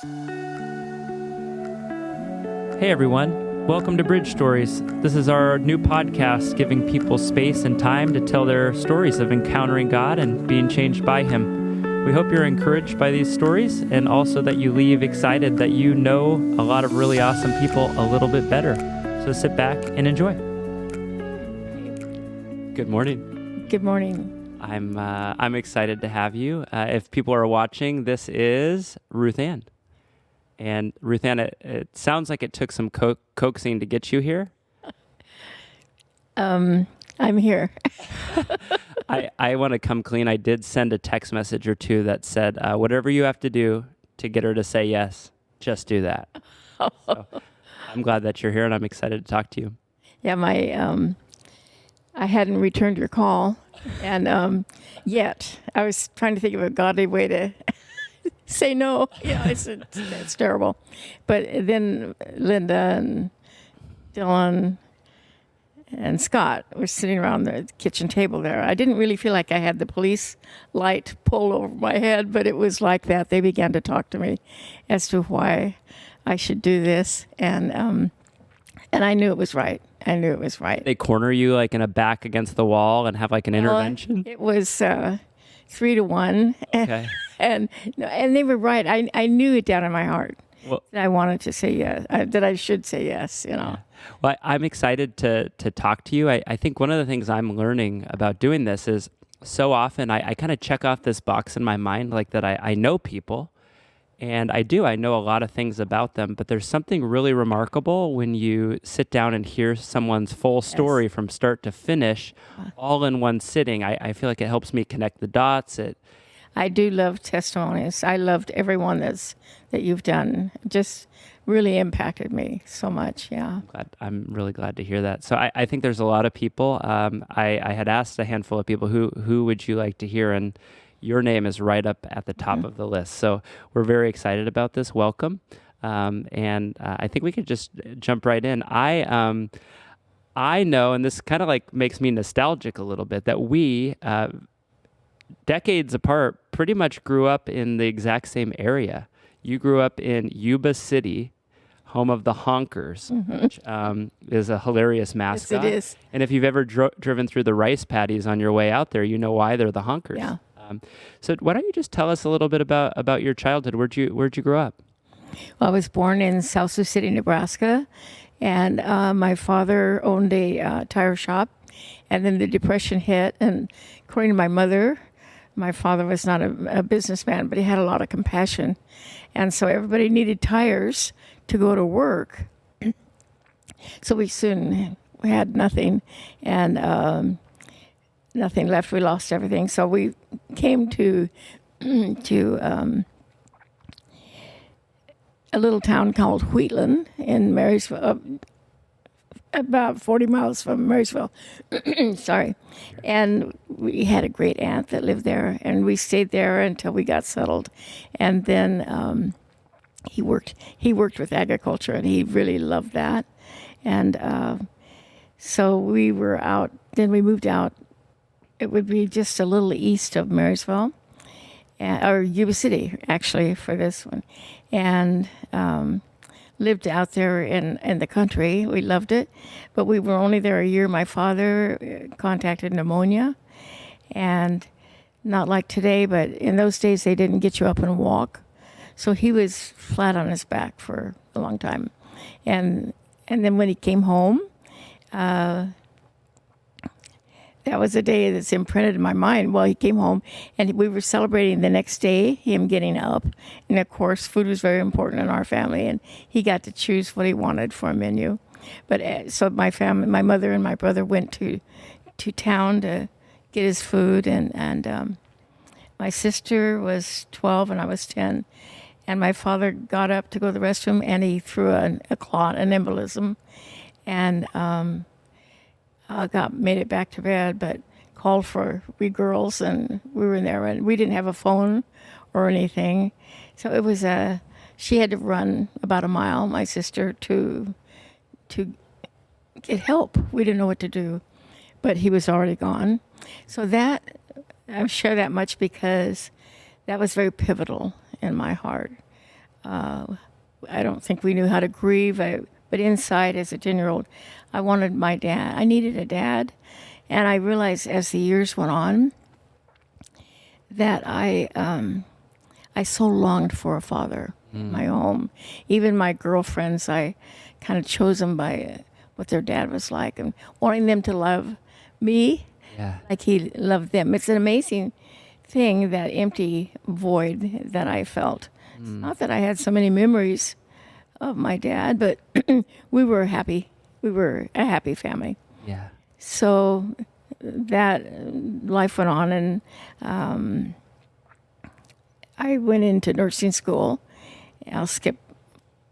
Hey everyone, welcome to Bridge Stories. This is our new podcast giving people space and time to tell their stories of encountering God and being changed by Him. We hope you're encouraged by these stories and also that you leave excited that you know a lot of really awesome people a little bit better. So sit back and enjoy. Good morning. Good morning. I'm excited to have you. If people are watching, this is Ruth Ann. And Ruth Ann, it sounds like it took some coaxing to get you here. I'm here. I want to come clean. I did send a text message or two that said, whatever you have to do to get her to say yes, just do that. So I'm glad that you're here, and I'm excited to talk to you. Yeah, I hadn't returned your call, and yet I was trying to think of a godly way to say no. Yeah, it's terrible. But then Linda and Dylan and Scott were sitting around the kitchen table there. I didn't really feel like I had the police light pulled over my head, but it was like that. They began to talk to me as to why I should do this, and I knew it was right. I knew it was right. They corner you like in a back against the wall and have like an intervention? It was 3-1. Okay. And they were right. I knew it down in my heart that I wanted to say yes, that I should say yes, you know. Yeah. Well, I'm excited to talk to you. I think one of the things I'm learning about doing this is so often I kind of check off this box in my mind, like that I know people, and I know a lot of things about them, but there's something really remarkable when you sit down and hear someone's full story from start to finish, all in one sitting. I feel like it helps me connect the dots. I do love testimonies. I loved every one that you've done. Just really impacted me so much. Yeah. I'm really glad to hear that. So I think there's a lot of people. I had asked a handful of people who would you like to hear, and your name is right up at the top of the list. So we're very excited about this. Welcome. And I think we could just jump right in. I know, and this kind of like makes me nostalgic a little bit, that we, decades apart, pretty much grew up in the exact same area. You grew up in Yuba City, home of the Honkers, which is a hilarious mascot. Yes, it is. And if you've ever driven through the rice paddies on your way out there, you know why they're the Honkers. Yeah. So why don't you just tell us a little bit about your childhood? Where'd you grow up? Well, I was born in South Sioux City, Nebraska, and my father owned a tire shop, and then the Depression hit, and according to my mother, my father was not a businessman, but he had a lot of compassion, and so everybody needed tires to go to work. So we had nothing, and nothing left. We lost everything. So we came to a little town called Wheatland in Marysville, about 40 miles from Marysville. Sorry. And we had a great aunt that lived there, and we stayed there until we got settled. And then he worked with agriculture, and he really loved that. And so we were out. Then we moved out. It would be just a little east of Marysville, or Yuba City, actually, for this one. And lived out there in the country. We loved it, but we were only there a year. My father contacted pneumonia, and not like today, but in those days they didn't get you up and walk. So he was flat on his back for a long time. And then when he came home, that was a day that's imprinted in my mind. Well, he came home, and we were celebrating the next day, him getting up. And, of course, food was very important in our family, and he got to choose what he wanted for a menu. But so my mother and my brother went to town to get his food, and my sister was 12 and I was 10. And my father got up to go to the restroom, and he threw a clot, an embolism, and made it back to bed, but called for we girls, and we were in there, and we didn't have a phone or anything. So it was she had to run about a mile, my sister, to get help. We didn't know what to do, but he was already gone. So that, I share that much because that was very pivotal in my heart. I don't think we knew how to grieve. But inside, as a 10-year-old, I wanted my dad. I needed a dad. And I realized as the years went on that I so longed for a father in my home. Even my girlfriends, I kind of chose them by what their dad was like and wanting them to love me like he loved them. It's an amazing thing, that empty void that I felt. It's not that I had so many memories of my dad, but we were happy. We were a happy family. Yeah. So that life went on, and I went into nursing school. I'll skip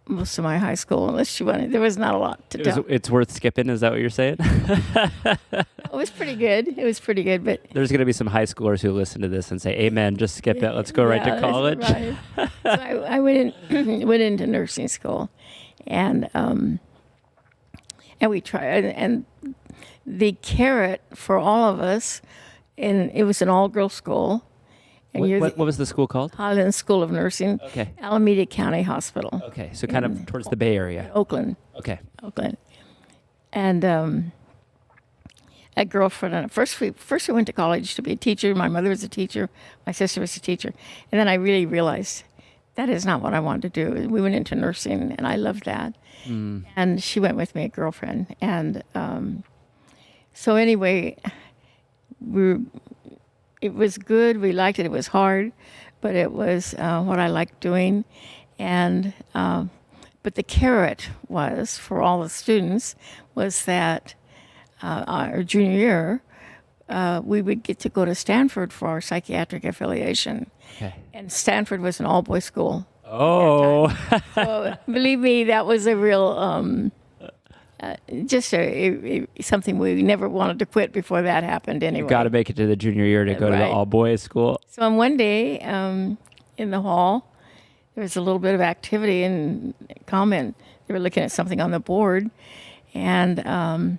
most of my high school unless you wanted. There was not a lot to tell. It's worth skipping. Is that what you're saying? It was pretty good. It was pretty good, but there's going to be some high schoolers who listen to this and say, "Amen." Just skip it. Let's go right to college. Right. So I went into nursing school, and we tried. And the carrot for all of us, and it was an all-girls school. And what was the school called? Highland School of Nursing. Okay. Alameda County Hospital. Okay, so kind of towards the Bay Area. Oakland. Okay. Oakland. And a girlfriend. First we went to college to be a teacher. My mother was a teacher. My sister was a teacher. And then I really realized that is not what I wanted to do. We went into nursing, and I loved that. And she went with me, a girlfriend. And so anyway, it was good. We liked it. It was hard, but it was what I liked doing. And but the carrot was, for all the students, was that our junior year, we would get to go to Stanford for our psychiatric affiliation. Okay. And Stanford was an all-boys school. Oh. So believe me, that was a real, just something we never wanted to quit before that happened anyway. You've got to make it to the junior year to go to the all-boys school. So on one day in the hall, there was a little bit of activity and comment. They were looking at something on the board, and I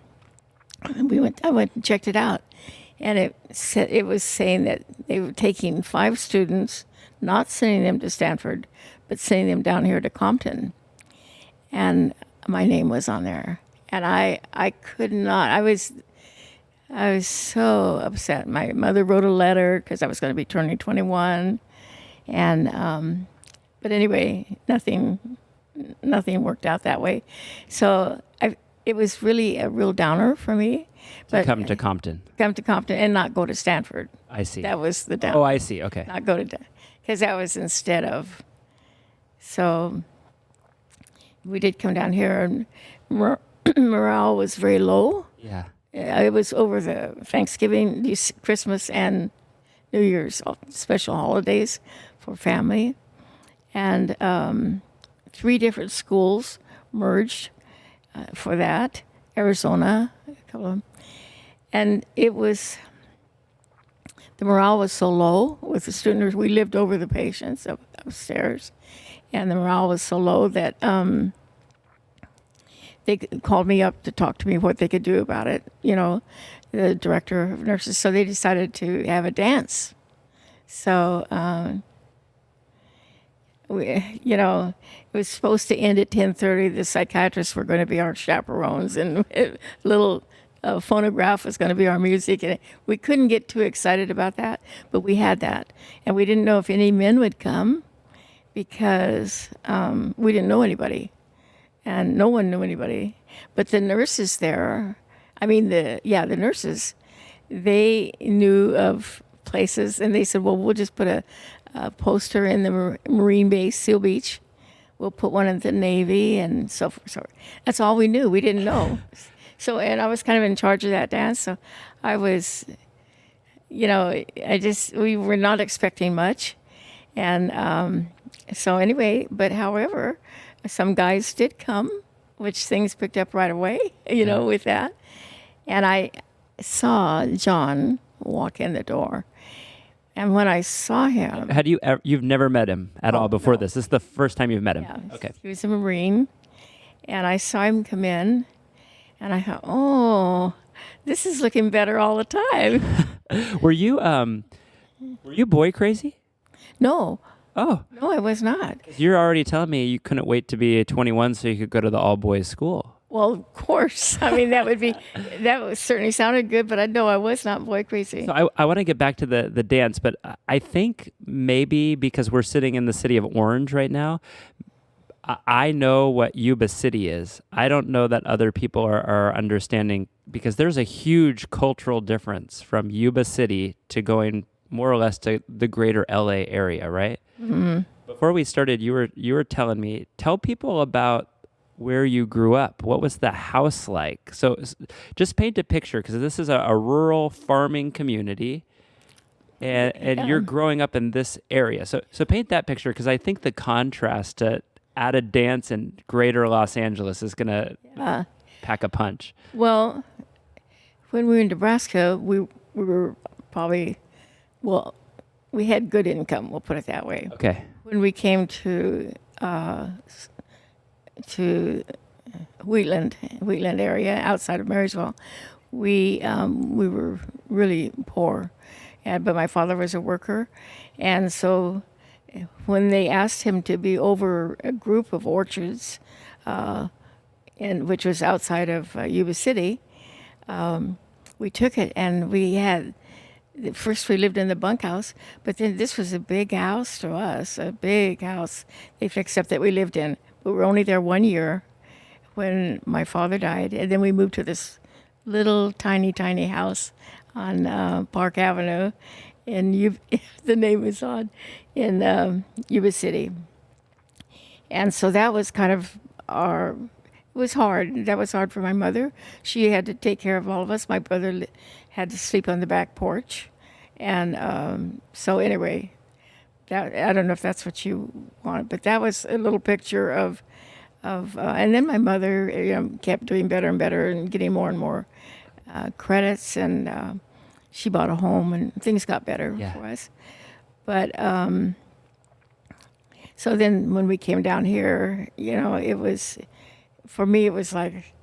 went and checked it out. And it was saying that they were taking 5 students, not sending them to Stanford, but sending them down here to Compton. And my name was on there. And I could not. I was so upset. My mother wrote a letter because I was going to be turning 21. And but anyway, nothing worked out that way. So it was really a real downer for me. But come to Compton. Come to Compton and not go to Stanford. I see. That was the downer. Oh, I see. Okay. Not go to, because that was instead of. So we did come down here, and morale was very low. Yeah. It was over the Thanksgiving, Christmas, and New Year's special holidays for family. And 3 different schools merged for that. Arizona, a couple of them. And it was, the morale was so low with the students. We lived over the patients upstairs. And the morale was so low that they called me up to talk to me what they could do about it, the director of nurses. So they decided to have a dance. So, it was supposed to end at 10:30. The psychiatrists were going to be our chaperones, and a little phonograph was going to be our music. And we couldn't get too excited about that, but we had that. And we didn't know if any men would come because we didn't know anybody. And no one knew anybody. But the nurses there, the nurses, they knew of places, and they said, well, we'll just put a poster in the Marine base, Seal Beach. We'll put one in the Navy, and so forth. So that's all we knew. We didn't know. So, and I was kind of in charge of that dance. So I was, we were not expecting much. And so anyway, but however, some guys did come, which things picked up right away, with that. And I saw John walk in the door. And when I saw him... You've never met him at all before no. this? This is the first time you've met him? Yeah. Okay. He was a Marine. And I saw him come in. And I thought, oh, this is looking better all the time. Were you boy crazy? No. Oh, No, I was not. you're already telling me you couldn't wait to be 21 so you could go to the all-boys school. Well, of course. I mean, that would certainly sounded good, but I know I was not boy crazy. So I want to get back to the dance, but I think maybe because we're sitting in the city of Orange right now, I know what Yuba City is. I don't know that other people are understanding, because there's a huge cultural difference from Yuba City to going more or less to the greater LA area, right? Mm-hmm. Before we started, you were telling me, tell people about where you grew up. What was the house like? So just paint a picture, because this is a rural farming community, and you're growing up in this area. So paint that picture, because I think the contrast to at a dance in greater Los Angeles is going to pack a punch. Well, when we were in Nebraska, we were probably, well, we had good income, we'll put it that way. Okay. When we came to Wheatland area outside of Marysville, we were really poor, but my father was a worker, and so when they asked him to be over a group of orchards, which was outside of Yuba City, we took it, and first we lived in the bunkhouse, but then this was a big house to us, a big house, except that we lived in. We were only there 1 year when my father died, and then we moved to this little tiny house on Park Avenue in the name is odd, in Yuba City. And so that was kind of it was hard. That was hard for my mother. She had to take care of all of us. My brother had to sleep on the back porch. And so anyway, I don't know if that's what you want, but that was a little picture of and then my mother kept doing better and better and getting more and more credits, and she bought a home and things got better for us. But so then when we came down here, it was, for me, it was like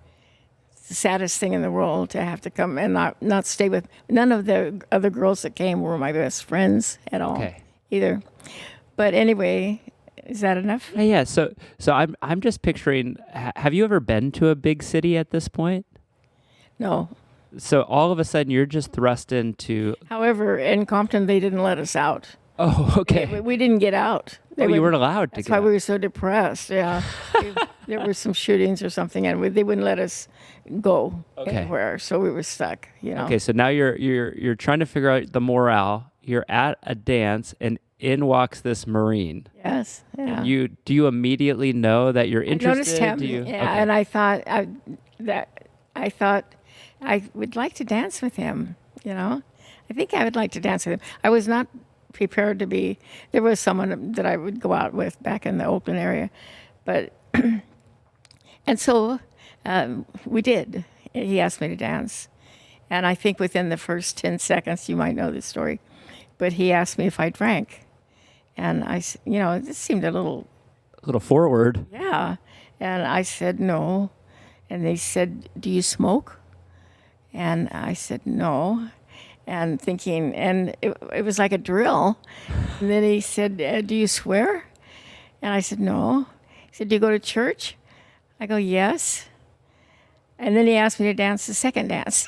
the saddest thing in the world to have to come and not stay with. None of the other girls that came were my best friends at all either. But anyway, is that enough? Yeah. So I'm just picturing. Have you ever been to a big city at this point? No. So all of a sudden you're just thrust into. However, in Compton they didn't let us out. Oh, okay. We didn't get out. You weren't allowed to. That's why we were so depressed. Yeah, there were some shootings or something, and they wouldn't let us go anywhere. So we were stuck. Okay, so now you're trying to figure out the morale. You're at a dance, and in walks this Marine. Yes. Yeah. And do you immediately know that you're interested? I noticed him. And I thought I would like to dance with him. I think I would like to dance with him. I was not prepared to be. There was someone that I would go out with back in the Oakland area, but and so we did. He asked me to dance, and I think within the first 10 seconds, you might know this story, but he asked me if I drank, and I, this seemed a little forward. Yeah, and I said no, and they said, "Do you smoke?" And I said no. And thinking, and it was like a drill. And then he said, "Do you swear?" And I said, "No." He said, "Do you go to church?" I go, "Yes." And then he asked me to dance the second dance.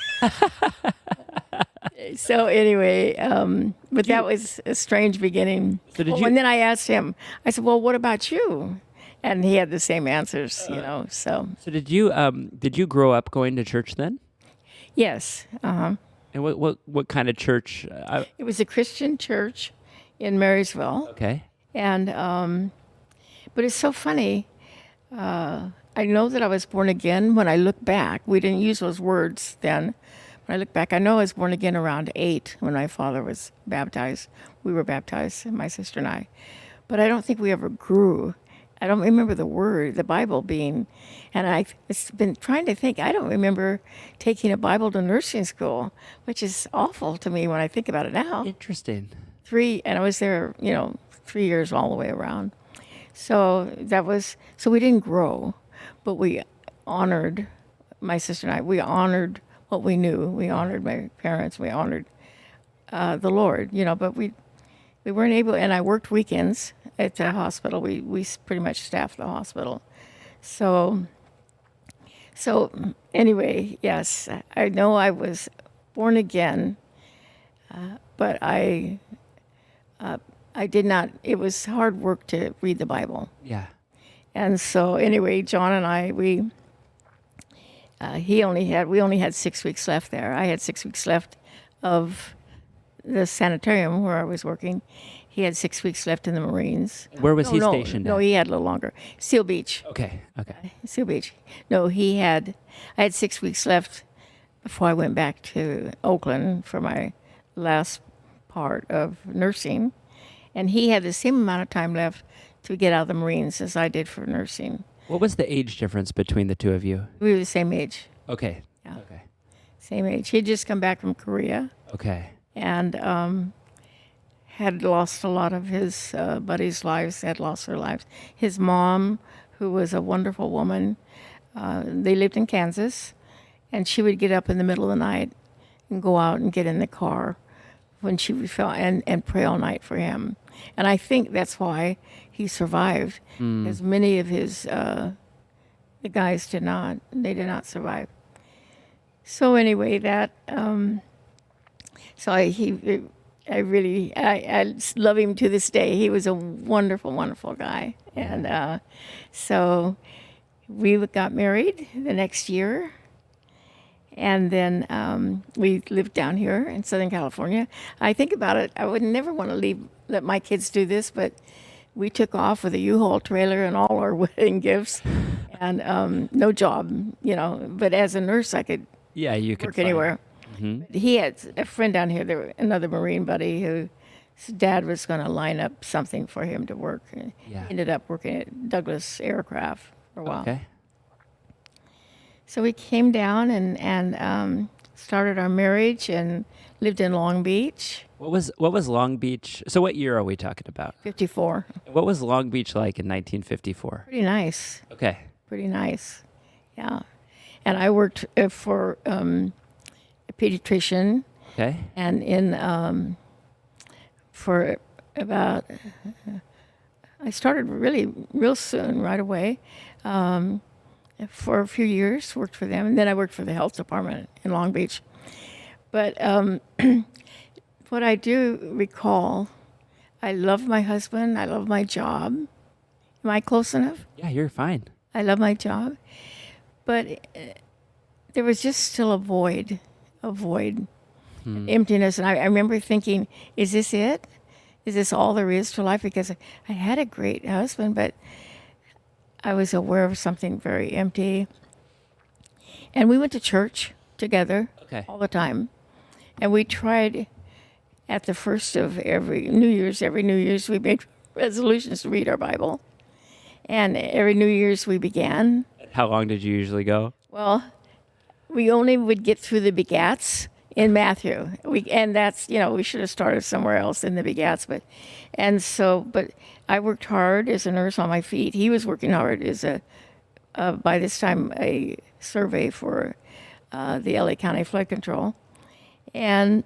So anyway, but that was a strange beginning. So and then I asked him, I said, "Well, what about you?" And he had the same answers, so. So did you grow up going to church then? Yes. And what kind of church? It was a Christian church in Marysville. Okay. And but it's so funny. I know that I was born again when I look back. We didn't use those words then. When I look back, I know I was born again around 8 when my father was baptized. We were baptized, my sister and I. But I don't think we ever grew. I don't remember the Bible being, and I've been trying to think. I don't remember taking a Bible to nursing school, which is awful to me when I think about it now. Interesting. 3, and I was there, 3 years all the way around. So so we didn't grow, but we honored, my sister and I, we honored what we knew. We honored my parents. We honored the Lord, but we weren't able, and I worked weekends at the hospital. We pretty much staffed the hospital. So anyway, yes, I know I was born again, but I did not. It was hard work to read the Bible. Yeah. And so anyway, John and I, we only had 6 weeks left there. I had 6 weeks left of the sanitarium where I was working. He had 6 weeks left in the Marines. Where was he stationed No, at? he had a little longer. Seal Beach. Okay. Seal Beach. No, I had 6 weeks left before I went back to Oakland for my last part of nursing. And he had the same amount of time left to get out of the Marines as I did for nursing. What was the age difference between the two of you? We were the same age. Okay. Yeah. Okay. Same age. He'd just come back from Korea Okay. and had lost a lot of his buddies' lives, had lost their lives. His mom, who was a wonderful woman, they lived in Kansas, and she would get up in the middle of the night and go out and get in the car when she would feel and pray all night for him. And I think that's why he survived, because many of the guys did not. They did not survive. So anyway, I love him to this day. He was a wonderful, wonderful guy. And so we got married the next year. And then we lived down here in Southern California. I think about it, I would never want to let my kids do this, but we took off with a U-Haul trailer and all our wedding gifts and no job, But as a nurse, I could You could work anywhere. Mm-hmm. He had a friend down here, another Marine buddy, whose dad was going to line up something for him to work. Yeah. He ended up working at Douglas Aircraft for a while. Okay. So we came down and started our marriage and lived in Long Beach. What was Long Beach? So what year are we talking about? 54. What was Long Beach like in 1954? Pretty nice. Okay. Pretty nice. Yeah. And I worked for a pediatrician. Okay. And for about, I started really real soon, right away. For a few years, worked for them, and then I worked for the health department in Long Beach. But what I do recall, I love my husband, I love my job. Am I close enough? Yeah, you're fine. I love my job. But there was just still a void, emptiness. And I remember thinking, is this it? Is this all there is to life? Because I had a great husband, but I was aware of something very empty. And we went to church together all the time. And we tried at the first of every New Year's, we made resolutions to read our Bible. And every New Year's we began. How long did you usually go? Well, we only would get through the begats in Matthew. And that's, we should have started somewhere else in the begats. But I worked hard as a nurse on my feet. He was working hard as by this time, a survey for the LA County Flood Control. And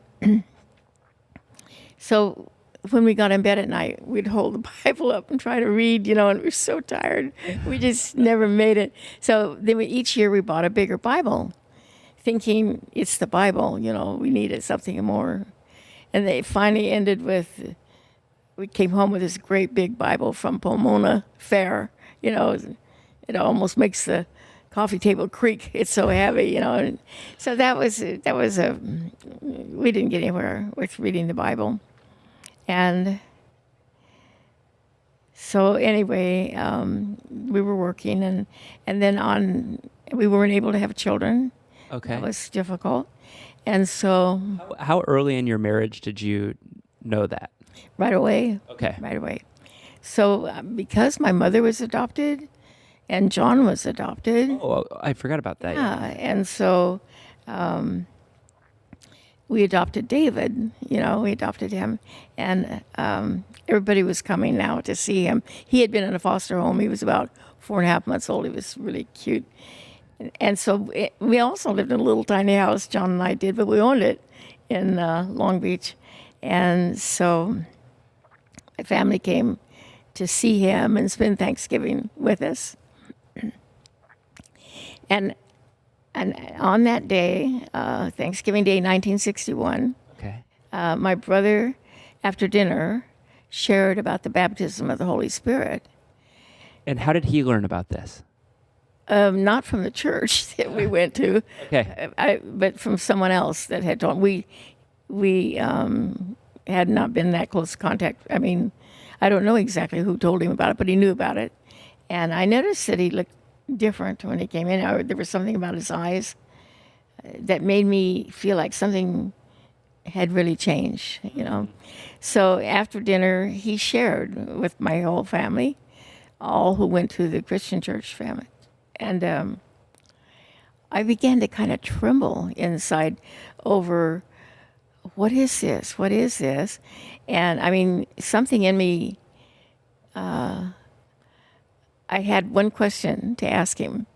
so when we got in bed at night, we'd hold the Bible up and try to read, and we were so tired. We just never made it. So then each year we bought a bigger Bible, thinking it's the Bible, we needed something more. And they finally ended with, we came home with this great big Bible from Pomona Fair. It almost makes the coffee table creak. It's so heavy, And so we didn't get anywhere with reading the Bible. And so anyway, we were working and then we weren't able to have children. Okay. That was difficult. And so how early in your marriage did you know that? Right away. Okay. Right away. So because my mother was adopted and John was adopted. Oh, I forgot about that. Yeah. And so we adopted David, we adopted him. And everybody was coming now to see him. He had been in a foster home. He was about 4.5 months old. He was really cute. And so we also lived in a little tiny house, John and I did, but we owned it in Long Beach. And so My family came to see him and spend Thanksgiving with us. And on that day, Thanksgiving Day, 1961, Okay. my brother, after dinner, shared about the baptism of the Holy Spirit. And how did he learn about this? Not from the church that we went to, Okay. but from someone else that had told. We had not been that close contact. I mean, I don't know exactly who told him about it, but he knew about it. And I noticed that he looked different when he came in. There was something about his eyes that made me feel like something had really changed, you know. So after dinner, he shared with my whole family, all who went to the Christian church family. And I began to kind of tremble inside over, what is this? What is this? And I mean, something in me, I had one question to ask him.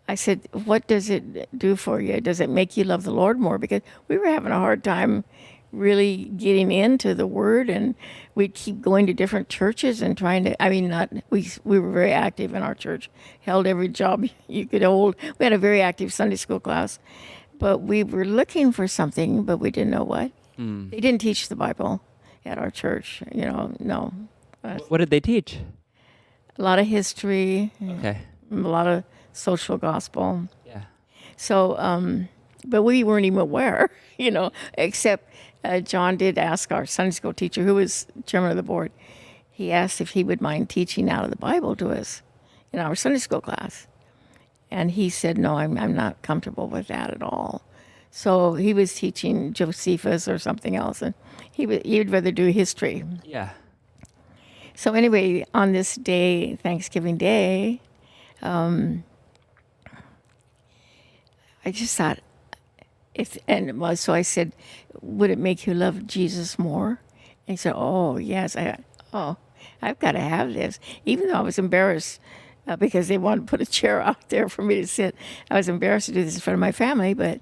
I said, what does it do for you? Does it make you love the Lord more? Because we were having a hard time really getting into the Word, and we'd keep going to different churches and trying to, I mean, we were very active in our church, held every job you could hold. We had a very active Sunday school class, but we were looking for something, but we didn't know what. They didn't teach the Bible at our church, you know, no. What did they teach? A lot of history, Okay. a lot of social gospel. Yeah. So, but we weren't even aware, you know, except John did ask our Sunday school teacher, who was chairman of the board, he asked if he would mind teaching out of the Bible to us in our Sunday school class. And he said, no, I'm not comfortable with that at all. So he was teaching Josephus or something else, and he would rather do history. Yeah. So anyway, on this day, Thanksgiving Day, I just thought, so I said, would it make you love Jesus more? And he said, oh, yes. I've got to have this. Even though I was embarrassed because they wanted to put a chair out there for me to sit. I was embarrassed to do this in front of my family, but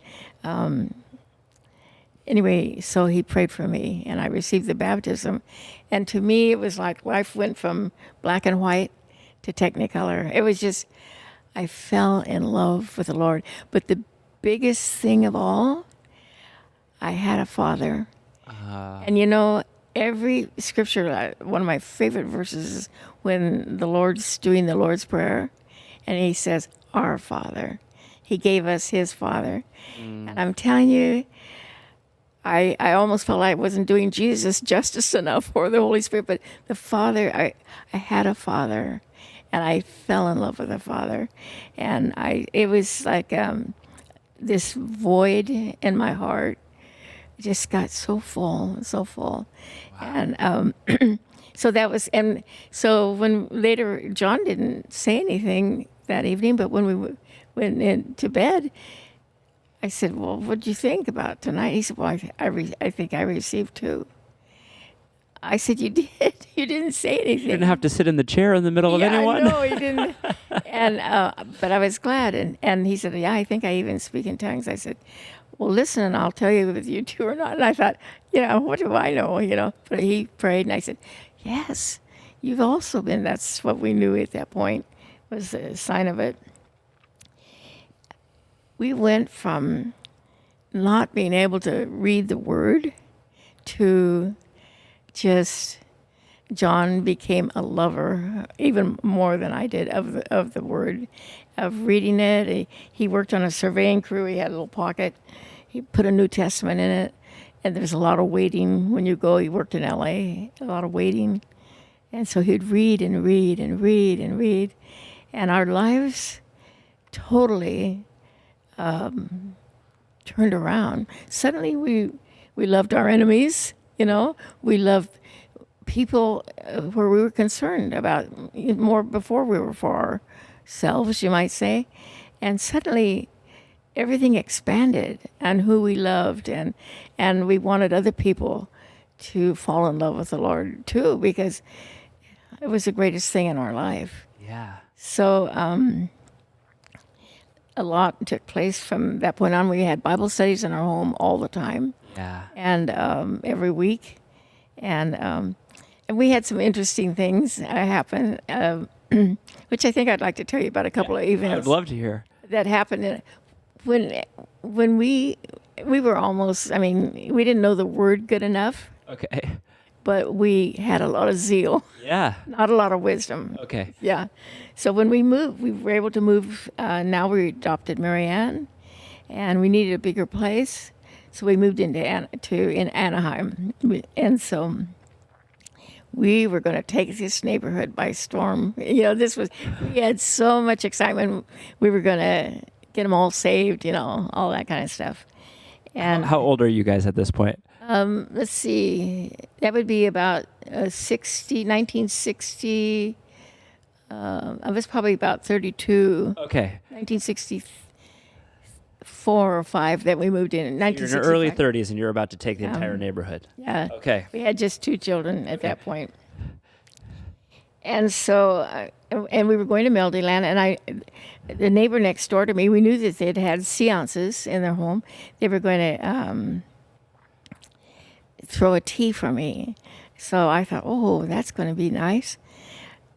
anyway, so he prayed for me, and I received the baptism. And to me, it was like life went from black and white to Technicolor. It was just, I fell in love with the Lord. But the biggest thing of all, I had a father. And you know, every scripture, one of my favorite verses is when the Lord's doing the Lord's Prayer, and he says, our Father. He gave us his Father. And I'm telling you, I almost felt like I wasn't doing Jesus justice enough, or the Holy Spirit, but the Father, I had a Father, and I fell in love with the Father. And it was like this void in my heart just got so full, so full. Wow. And so that was, and so when later, John didn't say anything that evening, but when we went into bed, I said, well, what do you think about tonight? He said, well, I think I received too. I said, you did? You didn't say anything. You didn't have to sit in the chair in the middle of anyone? No, he didn't. And but I was glad. And he said, yeah, I think I even speak in tongues. I said, well, listen, I'll tell you if you do or not. And I thought, what do I know, But he prayed, and I said, yes, you've also been. That's what we knew at that point was a sign of it. We went from not being able to read the Word to just, John became a lover, even more than I did, of the Word, of reading it. He worked on a surveying crew. He had a little pocket. He put a New Testament in it, and there's a lot of waiting when you go. He worked in L.A., a lot of waiting. And so he'd read and read and read and read. And our lives totally turned around. Suddenly we loved our enemies, We loved people where we were concerned about more before we were for ourselves, you might say. And suddenly everything expanded on who we loved, and we wanted other people to fall in love with the Lord too, because it was the greatest thing in our life. Yeah. So a lot took place from that point on. We had Bible studies in our home all the time. Yeah. And every week. And And we had some interesting things happen, which I think I'd like to tell you about a couple of events I'd love to hear. that happened when we were almost. I mean, we didn't know the word good enough, Okay. but we had a lot of zeal, Yeah. not a lot of wisdom. Okay. Yeah. So when we moved, we were able to move. Now we adopted Marianne, and we needed a bigger place, so we moved into in Anaheim, and so we were going to take this neighborhood by storm. We had so much excitement. We were going to get them all saved, all that kind of stuff. And How old are you guys at this point? let's see, that would be about 1960. I was probably about 32. Okay. 1964 or 5 that we moved in. You're in 1965. your early 30s and you're about to take the entire neighborhood. Yeah. Okay. We had just 2 children at that point. And so, and we were going to Meldyland, and the neighbor next door to me, we knew that they'd had seances in their home. They were going to throw a tea for me. So I thought, oh, that's going to be nice.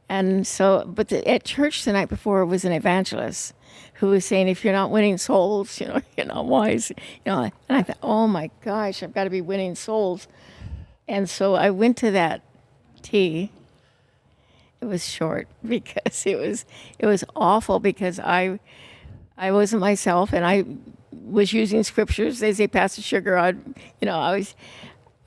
And so, but at church the night before was an evangelist who was saying, if you're not winning souls, you're not wise. And I thought, oh my gosh, I've got to be winning souls. And so I went to that tea. It was short because it was awful because I wasn't myself, and I was using scriptures. They say, Pastor Sugar, I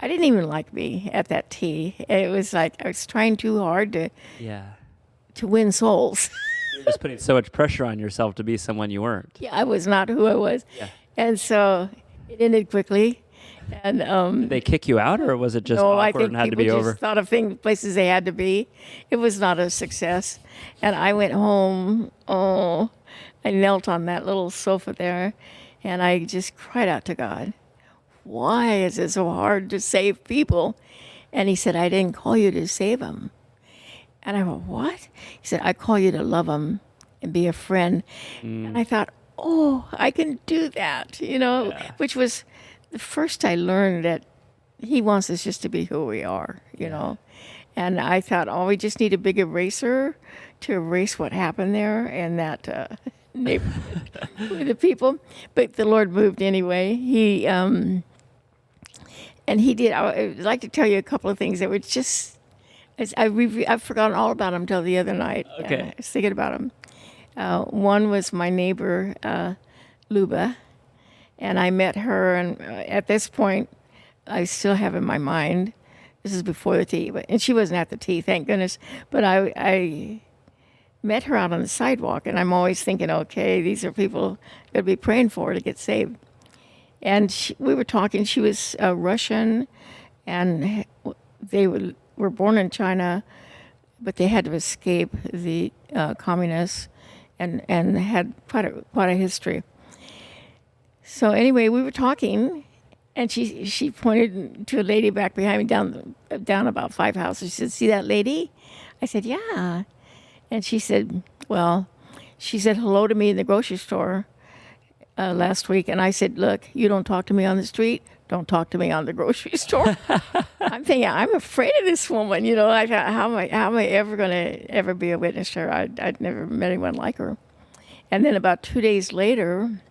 didn't even like me at that tea. It was like I was trying too hard to win souls. You're just putting so much pressure on yourself to be someone you weren't. Yeah, I was not who I was. Yeah. And so it ended quickly. And Did they kick you out, or was it just no, awkward I think and had to people be just over? thought of places they had to be. It was not a success. And I went home. Oh, I knelt on that little sofa there, and I just cried out to God. Why is it so hard to save people? And he said, I didn't call you to save them. And I went, what? He said, I call you to love them and be a friend. And I thought, oh, I can do that, which was the first I learned that he wants us just to be who we are, And I thought, oh, we just need a big eraser to erase what happened there and that neighborhood with the people. But the Lord moved anyway. He and he did. I'd like to tell you a couple of things that were just. I've forgotten all about them till the other night. Okay. I was thinking about them. One was my neighbor, Luba, and I met her. And at this point, I still have in my mind. This is before the tea, and she wasn't at the tea, thank goodness. But I met her out on the sidewalk, and I'm always thinking, okay, these are people I'm going to be praying for to get saved. And we were talking. She was Russian, and they were born in China, but they had to escape the communists, and had quite a history. So anyway, we were talking, and she pointed to a lady back behind me down about 5 houses. She said, "See that lady?" I said, "Yeah." And she said, "Well," she said hello to me in the grocery store last week, and I said, "Look, you don't talk to me on the street. Don't talk to me on the grocery store." I'm thinking, I'm afraid of this woman. I thought, how am I ever going to ever be a witness to her? I'd never met anyone like her. And then about 2 days later,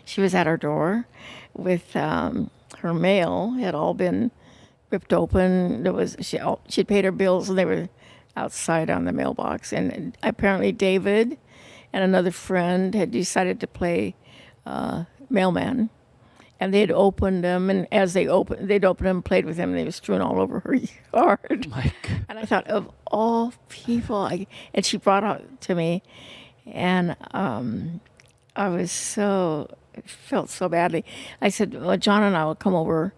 she was at our door with her mail had all been ripped open. She'd paid her bills, and they were outside on the mailbox. And apparently David and another friend had decided to play mailman. And they'd opened them, and as they'd open them, played with them, and they were strewn all over her yard. My God. And I thought, of all people, and she brought it to me, and I felt so badly. I said, well, John and I will come over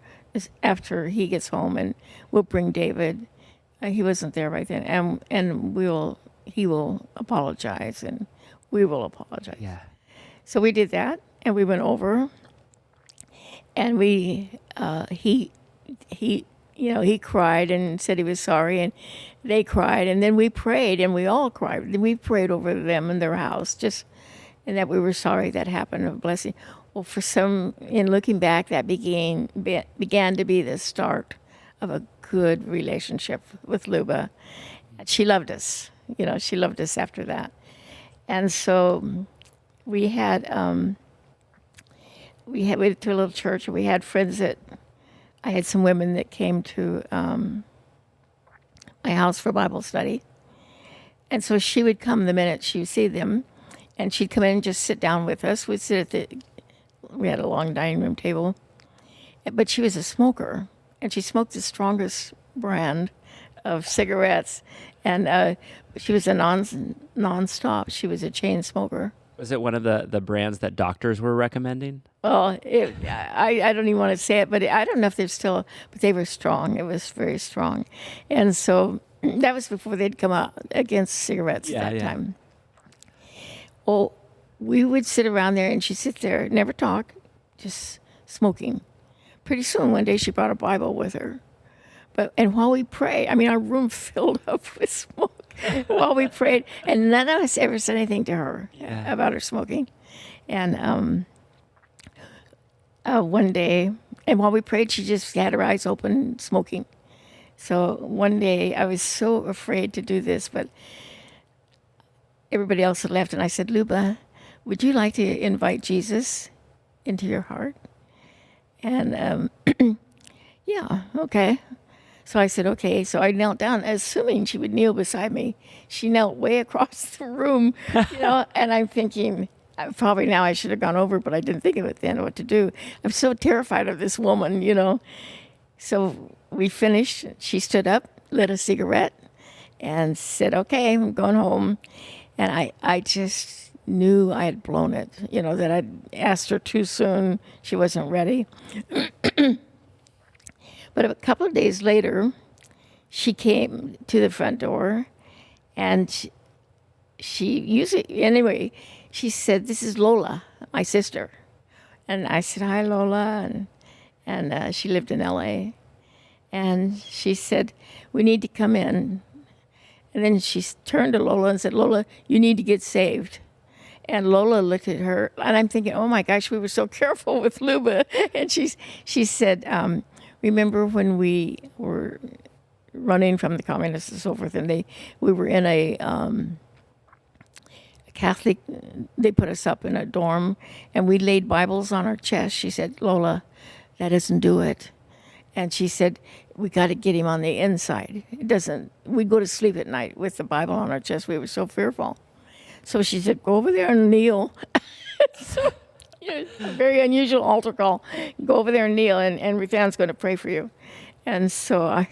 after he gets home, and we'll bring David. He wasn't there right then, and he will apologize, and we will apologize. Yeah. So we did that, and we went over. And he cried and said he was sorry, and they cried, and then we prayed, and we all cried. And we prayed over them in their house, and that we were sorry that happened, a blessing. Well, in looking back, that began to be the start of a good relationship with Luba. She loved us. She loved us after that. And so we went to a little church, and we had friends I had some women that came to my house for Bible study. And so she would come the minute she would see them, and she'd come in and just sit down with us. We'd sit we had a long dining room table. But she was a smoker, and she smoked the strongest brand of cigarettes. And she was a non-stop. She was a chain smoker. Was it one of the brands that doctors were recommending? Well, I don't even want to say it, but I don't know if they're still, but they were strong. It was very strong. And so that was before they'd come out against cigarettes at that time. Well, we would sit around there, and she'd sit there, never talk, just smoking. Pretty soon, one day, she brought a Bible with her. And while we prayed, our room filled up with smoke while we prayed, and none of us ever said anything to her about her smoking. And one day, and while we prayed, she just had her eyes open, smoking. So one day, I was so afraid to do this, but everybody else had left, and I said, Luba, would you like to invite Jesus into your heart? And yeah, okay. So I said, okay. So I knelt down, assuming she would kneel beside me. She knelt way across the room, and I'm thinking, probably now I should have gone over, but I didn't think of it then, what to do. I'm so terrified of this woman, So we finished. She stood up, lit a cigarette, and said, okay, I'm going home. And I just knew I had blown it, that I'd asked her too soon. She wasn't ready. But a couple of days later, she came to the front door, and she said, this is Lola, my sister. And I said, hi, Lola. And she lived in L.A. And she said, we need to come in. And then she turned to Lola and said, Lola, you need to get saved. And Lola looked at her, and I'm thinking, oh my gosh, we were so careful with Luba. And she said, remember when we were running from the communists and so forth, and we were in a Catholic, they put us up in a dorm, and we laid Bibles on our chest. She said, Lola, that doesn't do it. And she said, we got to get him on the inside. We'd go to sleep at night with the Bible on our chest. We were so fearful. So she said, go over there and kneel. So, a very unusual altar call. Go over there and kneel, and Ruth Ann's going to pray for you. And so I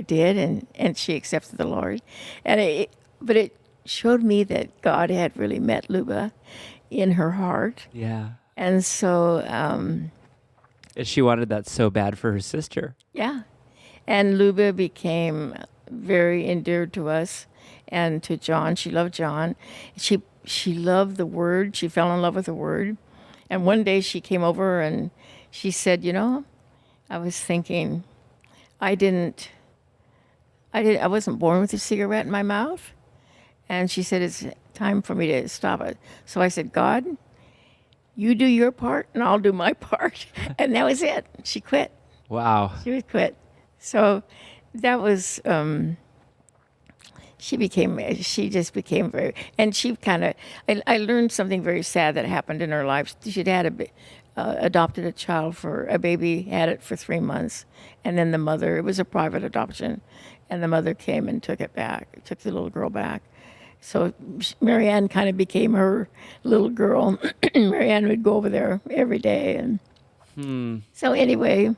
did, and she accepted the Lord. But it showed me that God had really met Luba in her heart. Yeah. And so... she wanted that so bad for her sister. Yeah. And Luba became very endeared to us and to John. She loved John. She loved the Word. She fell in love with the Word. And one day she came over and she said, I was thinking, I wasn't born with a cigarette in my mouth. And she said, it's time for me to stop it. So I said, God, you do your part and I'll do my part. And that was it. She quit. Wow. She would quit. So that was, she just became very, and she kind of, I learned something very sad that happened in her life. She'd had adopted a child a baby, had it for 3 months. And then it was a private adoption. And the mother came and took the little girl back. So Marianne kind of became her little girl. Marianne would go over there every day. And so anyway,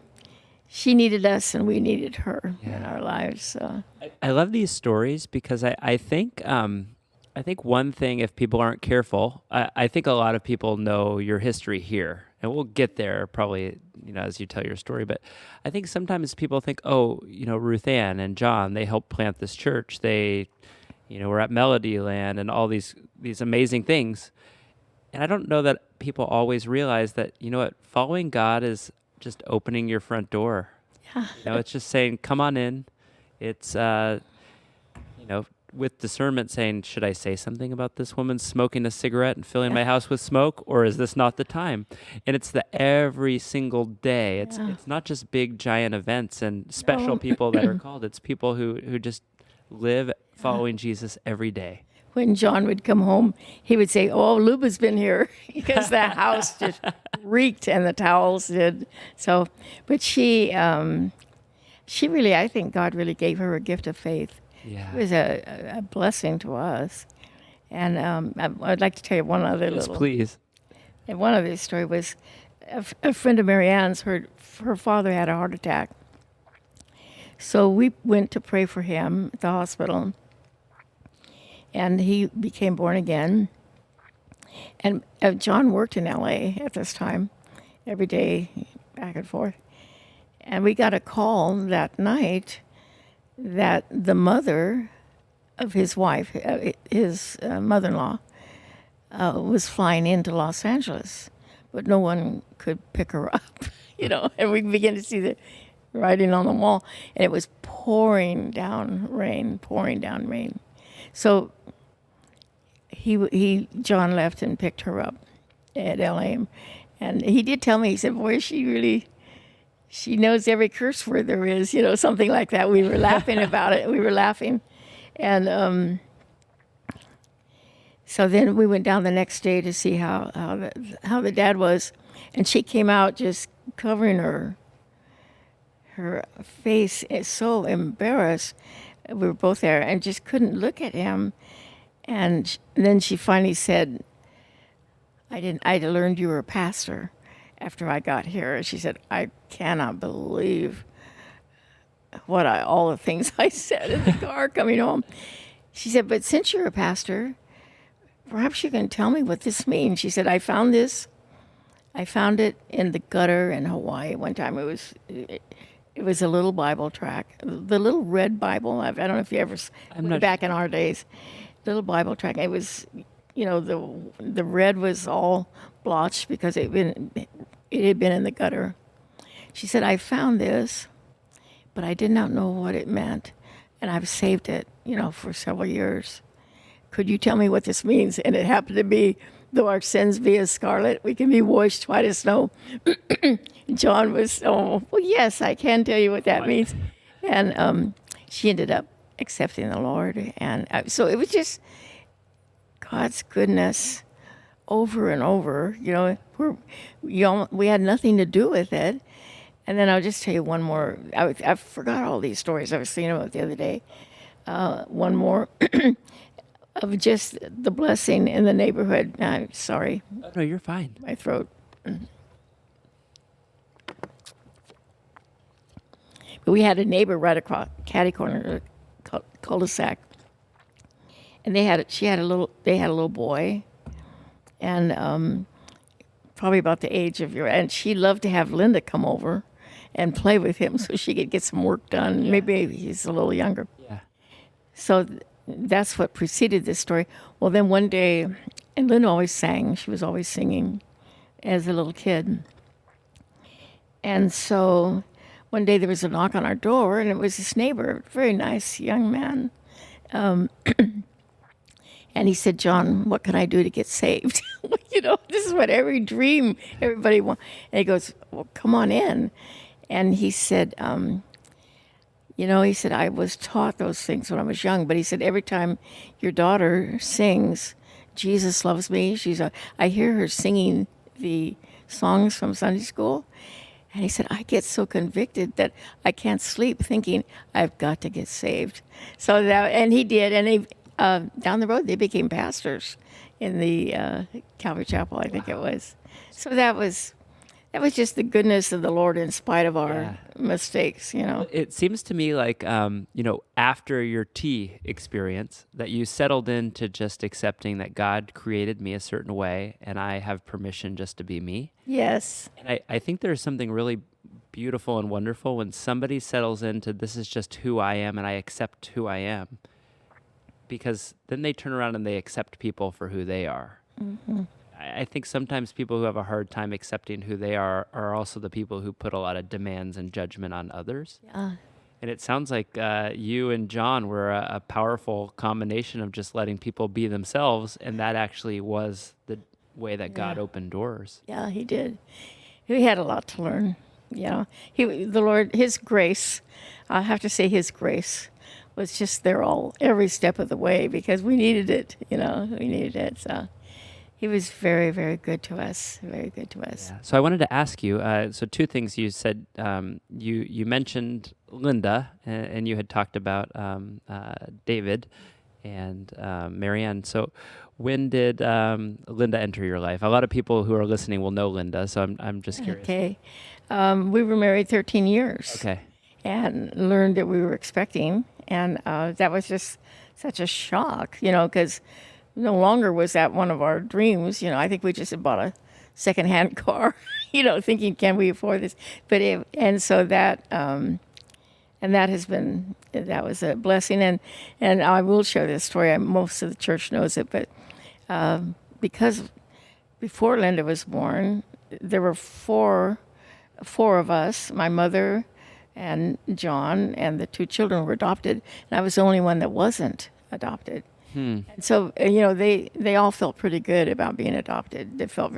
she needed us and we needed her in our lives. So I love these stories because I think one thing, if people aren't careful, I think a lot of people know your history here, and we'll get there probably, as you tell your story. But I think sometimes people think, Ruth Ann and John, they helped plant this church. They, were at Melody Land and all these amazing things. And I don't know that people always realize that, following God is just opening your front door. Yeah. It's just saying, come on in. It's, with discernment saying, should I say something about this woman smoking a cigarette and filling my house with smoke, or is this not the time? And it's the every single day. It's not just big giant events and special people that are called. It's people who just live following Jesus every day. When John would come home, he would say, "Oh, Luba's been here," because the house just reeked and the towels did. So, but she really, I think God really gave her a gift of faith. Yeah. It was a blessing to us. And I'd like to tell you one other Yes, little. please. And one other story was a friend of Marianne's. Her father had a heart attack. So we went to pray for him at the hospital. And he became born again. And John worked in L.A. at this time, every day, back and forth. And we got a call that night that the mother of his wife, his mother-in-law, was flying into Los Angeles, but no one could pick her up, and we began to see the writing on the wall, and it was pouring down rain. So John left and picked her up at LA, and he did tell me, he said, boy, she knows every curse word there is, something like that. We were laughing about it. And so then we went down the next day to see how the dad was, and she came out just covering her face, is so embarrassed. We were both there and just couldn't look at him. And then she finally said, I learned you were a pastor after I got here. She said, I cannot believe all the things I said in the car coming home. She said, but since you're a pastor, perhaps you can tell me what this means. She said, I found it in the gutter in Hawaii one time. It was a little Bible track, the little red Bible. I don't know if you ever, back in our days, little Bible track. It was, the red was all blotched because it had been in the gutter. She said, I found this, but I did not know what it meant, and I've saved it, for several years. Could you tell me what this means? And it happened to be, though our sins be as scarlet, we can be washed white as snow. John was, well, yes, I can tell you what that means. And she ended up accepting the Lord. And so it was just God's goodness over and over. We had nothing to do with it. And then I'll just tell you one more. I forgot all these stories I was thinking about the other day. One more of just the blessing in the neighborhood. I'm sorry. Oh, no, you're fine. My throat. But we had a neighbor right across catty corner, cul-de-sac, and they had a little boy, and probably about the age of and she loved to have Linda come over and play with him so she could get some work done. Yeah. Maybe he's a little younger. Yeah. So that's what preceded this story. Well, then one day, and Linda always sang. She was always singing as a little kid. And so one day there was a knock on our door, and it was this neighbor, a very nice young man. And he said, John, what can I do to get saved? This is what everybody wants. And he goes, well, come on in. And he said, he said, I was taught those things when I was young, but he said, every time your daughter sings, Jesus loves me, I hear her singing the songs from Sunday school. And he said, I get so convicted that I can't sleep thinking I've got to get saved. And he did. And they, down the road, they became pastors in the Calvary Chapel, I think it was. So that was just the goodness of the Lord in spite of our mistakes, It seems to me like, after your tea experience, that you settled into just accepting that God created me a certain way and I have permission just to be me. Yes. And I think there's something really beautiful and wonderful when somebody settles into this is just who I am and I accept who I am. Because then they turn around and they accept people for who they are. Mm-hmm. I think sometimes people who have a hard time accepting who they are also the people who put a lot of demands and judgment on others. Yeah. And it sounds like you and John were a powerful combination of just letting people be themselves, and that actually was the way that God opened doors. Yeah, he did. He had a lot to learn. The Lord, His grace, I have to say His grace was just there every step of the way because we needed it, we needed it. So He was very, very good to us, very good to us. Yeah. So I wanted to ask you, so two things you said, you mentioned Linda, and you had talked about David and Marianne. So when did Linda enter your life? A lot of people who are listening will know Linda, so I'm just curious. Okay. We were married 13 years. Okay. And learned that we were expecting. And that was just such a shock, because no longer was that one of our dreams. I think we just had bought a secondhand car, thinking, can we afford this? And so that, and that was a blessing. And I will share this story. Most of the church knows it, but because before Linda was born, there were four of us, my mother and John, and the two children were adopted, and I was the only one that wasn't adopted. And so, they all felt pretty good about being adopted. They felt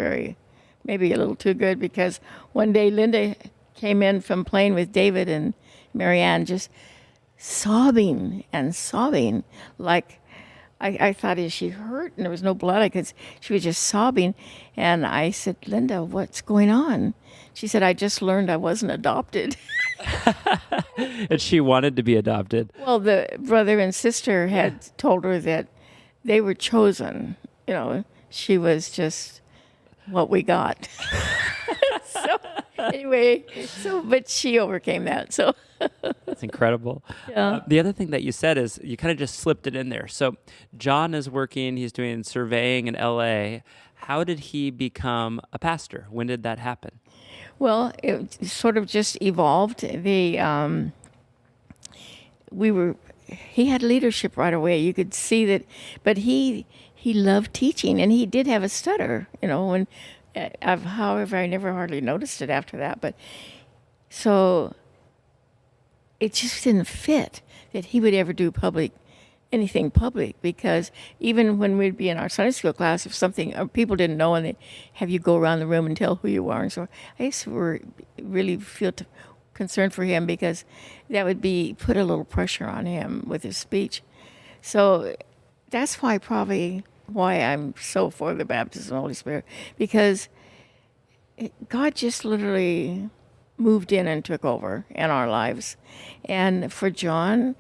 maybe a little too good, because one day Linda came in from playing with David and Marianne, just sobbing and sobbing, like I thought, is she hurt? And there was no blood. She was just sobbing. And I said, Linda, what's going on? She said, I just learned I wasn't adopted. And she wanted to be adopted. Well, the brother and sister had told her that they were chosen. She was just what we got. So anyway, but she overcame that. So that's incredible. Yeah. The other thing that you said is you kind of just slipped it in there. So John is working, he's doing surveying in LA. How did he become a pastor? When did that happen? Well, it sort of just evolved. He had leadership right away. You could see that, but he loved teaching, and he did have a stutter, and however, I never hardly noticed it after that, but so it just didn't fit that he would ever do anything public, because even when we'd be in our Sunday school class, if something, or people didn't know, and they'd have you go around the room and tell who you are, and so I used to really feel concerned for him, because that would put a little pressure on him with his speech. So that's probably why I'm so for the baptism of the Holy Spirit, because God just literally moved in and took over in our lives. And for John,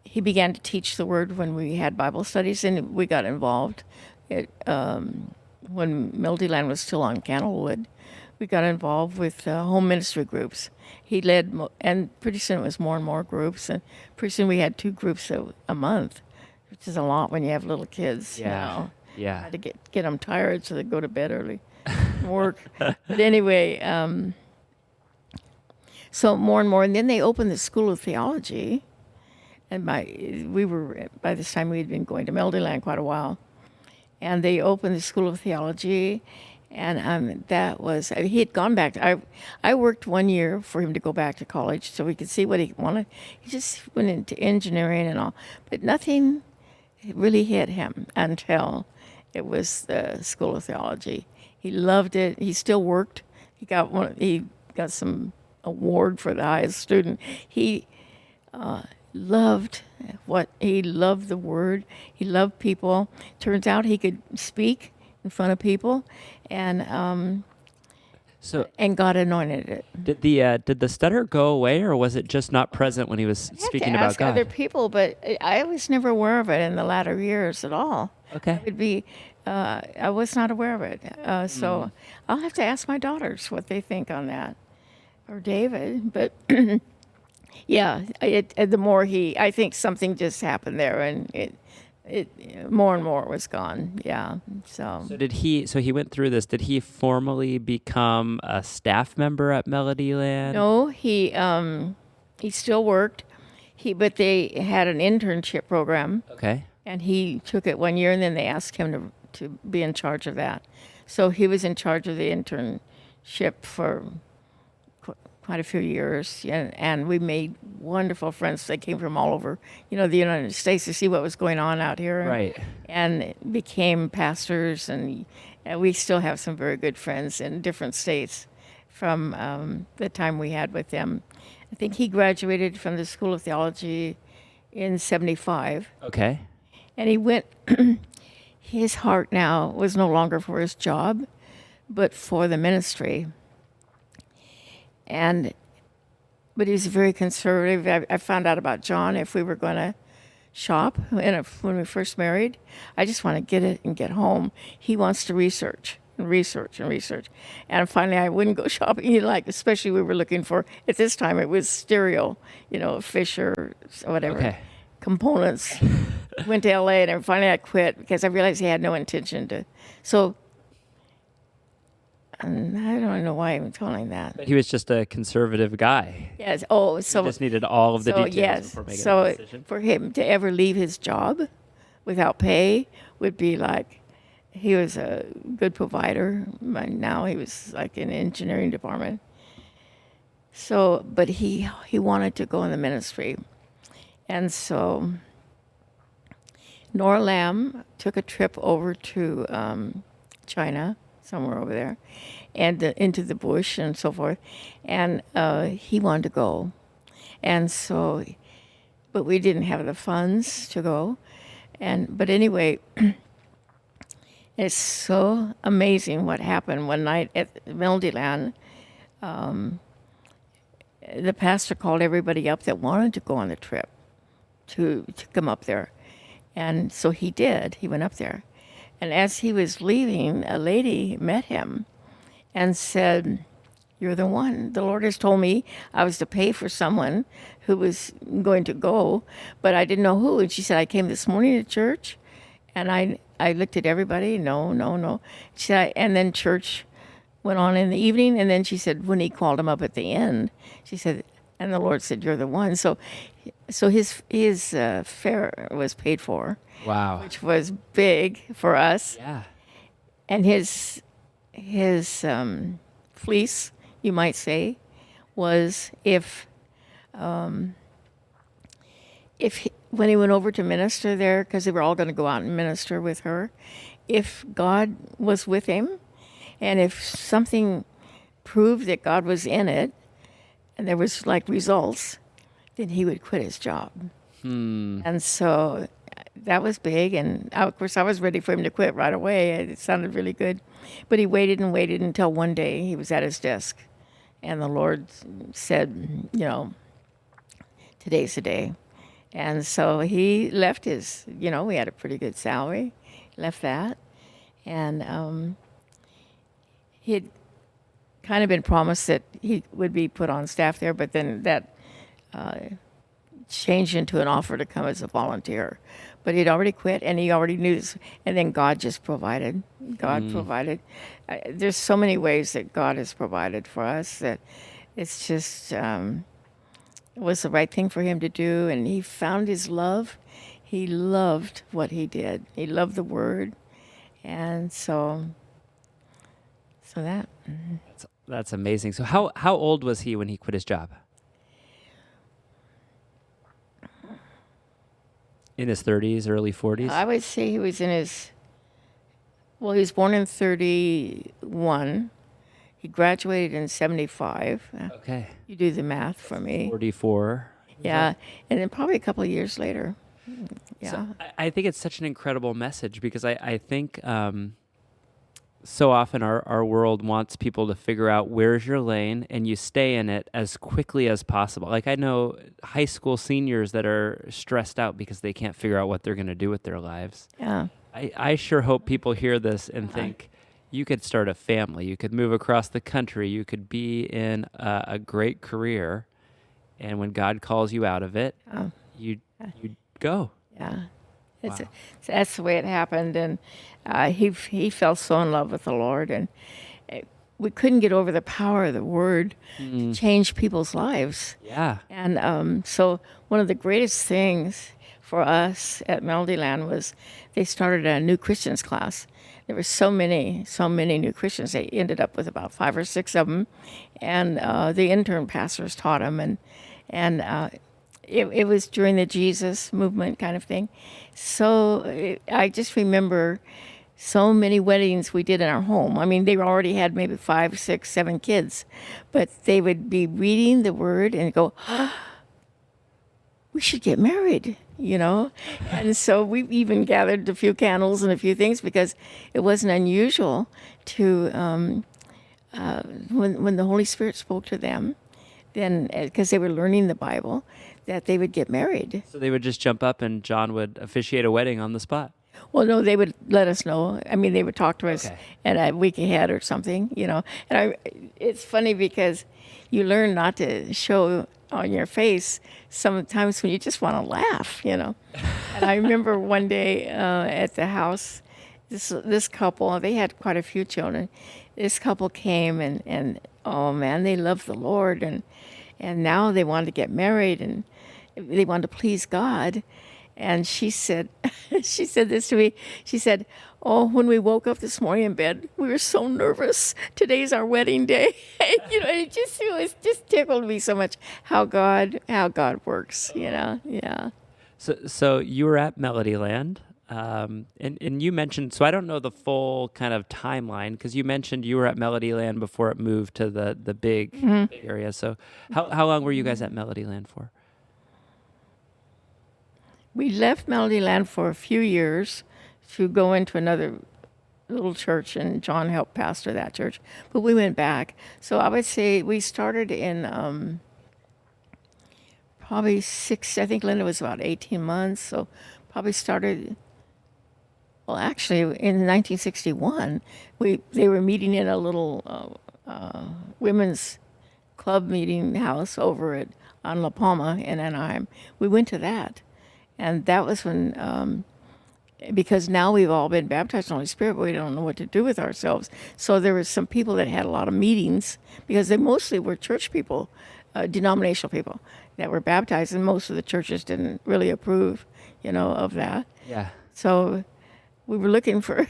he began to teach the word when we had Bible studies, and we got involved. When Mildyland was still on Candlewood, we got involved with home ministry groups. He led, and pretty soon it was more and more groups, and pretty soon we had 2 groups a month, which is a lot when you have little kids. Yeah. Yeah. To get them tired so they go to bed early, work. But anyway, so more and more, and then they opened the School of Theology. And by this time we had been going to Mildyland quite a while, and they opened the School of Theology, and that was, he had gone back. I worked 1 year for him to go back to college so we could see what he wanted. He just went into engineering and all, but nothing really hit him until it was the School of Theology. He loved it. He still worked. He got some award for the highest student. He loved the word. He loved people. Turns out he could speak in front of people, and God anointed it. Did the stutter go away, or was it just not present when he was speaking about God? Other people, but I was never aware of it in the latter years at all. Okay. I was not aware of it. So I'll have to ask my daughters what they think on that, or David. But yeah, the more I think something just happened there, and it more and more was gone. Yeah. So he went through this. Did he formally become a staff member at Melodyland? No, he still worked. But they had an internship program. Okay. And he took it 1 year, and then they asked him to be in charge of that. So he was in charge of the internship for quite a few years, and we made wonderful friends. They came from all over, the United States to see what was going on out here. Right. And became pastors, and we still have some very good friends in different states from the time we had with them. I think he graduated from the School of Theology in 75. Okay. And he went, his heart now was no longer for his job, but for the ministry. But he was very conservative. I found out about John. If we were going to shop, when we first married, I just want to get it and get home. He wants to research and research and research. And finally, I wouldn't go shopping. Especially we were looking for, at this time, it was stereo, Fisher, whatever. Okay. Components. Went to LA, and finally I quit because I realized he had no intention to. So, and I don't know why I'm telling that. But he was just a conservative guy. Yes. Oh, so He just needed all of the details yes. before making a So decision. for him to ever leave his job without pay would be like, he was a good provider. And now he was like in the engineering department. So, but he wanted to go in the ministry. And so Nora Lamb took a trip over to China, somewhere over there, and into the bush and so forth. And he wanted to go. And so, but we didn't have the funds to go. But anyway, it's so amazing what happened one night at Meldyland. The pastor called everybody up that wanted to go on the trip to come up there. And so he did. He went up there. And as he was leaving, a lady met him and said, "You're the one. The Lord has told me I was to pay for someone who was going to go, but I didn't know who." And she said, "I came this morning to church, and I looked at everybody. No. She said, and then church went on in the evening. And then she said, when he called him up at the end, she said, and the Lord said, 'You're the one.'" So his fare was paid for. Wow. Which was big for us. Yeah. And his fleece, you might say, was when he went over to minister there, because they were all going to go out and minister with her, if God was with him, and if something proved that God was in it, and there was like results, then he would quit his job. And so that was big, and of course I was ready for him to quit right away. It sounded really good. But he waited and waited until one day he was at his desk, and the Lord said, "Today's the day." And so he left his, we had a pretty good salary, left that. And he had kind of been promised that he would be put on staff there, but then that changed into an offer to come as a volunteer. But he'd already quit, and he already knew this. And then God just provided. God provided. There's so many ways that God has provided for us that it's just... it was the right thing for him to do, and he found his love. He loved what he did. He loved the Word, and so that. That's amazing. So how old was he when he quit his job? In his 30s, early 40s? I would say he was in his. Well, he was born in 31. He graduated in 75. Okay. You do the math for me. 44. Yeah, and then probably a couple of years later. Yeah. So I think it's such an incredible message because I think so often our world wants people to figure out where's your lane and you stay in it as quickly as possible. Like I know high school seniors that are stressed out because they can't figure out what they're going to do with their lives. Yeah. I sure hope people hear this and think, you could start a family, you could move across the country, you could be in a great career, and when God calls you out of it, you go. Yeah, Wow. That's the way it happened, and he fell so in love with the Lord, and we couldn't get over the power of the Word to change people's lives. Yeah. And so one of the greatest things for us at Melodyland was they started a new Christians class. There were so many new Christians. They ended up with about 5 or 6 of them, and the intern pastors taught them, and it was during the Jesus movement kind of thing. So I just remember so many weddings we did in our home. I mean, they already had maybe 5, 6, 7 kids, but they would be reading the Word and go, we should get married, you know? And so we even gathered a few candles and a few things because it wasn't unusual to, when the Holy Spirit spoke to them, then, because they were learning the Bible, that they would get married. So they would just jump up and John would officiate a wedding on the spot. Well, no, they would let us know. I mean, they would talk to us at a week ahead or something, you know. And it's funny because you learn not to show on your face sometimes when you just want to laugh, you know. And I remember one day at the house, this couple, they had quite a few children. This couple came and oh man, they loved the Lord and now they wanted to get married and they wanted to please God. And she said this to me. She said, "Oh, when we woke up this morning in bed, we were so nervous. Today's our wedding day." You know, it just tickled me so much how God works. You know, yeah. So you were at Melodyland, and you mentioned. So I don't know the full kind of timeline because you mentioned you were at Melodyland before it moved to the big area. So how long were you guys at Melodyland for? We left Melodyland for a few years to go into another little church, and John helped pastor that church. But we went back. So I would say we started in probably 6, I think Linda was about 18 months. So probably started, well, actually in 1961, they were meeting in a little women's club meeting house over on La Palma in Anaheim. We went to that. And that was when, because now we've all been baptized in the Holy Spirit, but we don't know what to do with ourselves. So there were some people that had a lot of meetings because they mostly were church people, denominational people that were baptized, and most of the churches didn't really approve, you know, of that. Yeah. So we were looking for,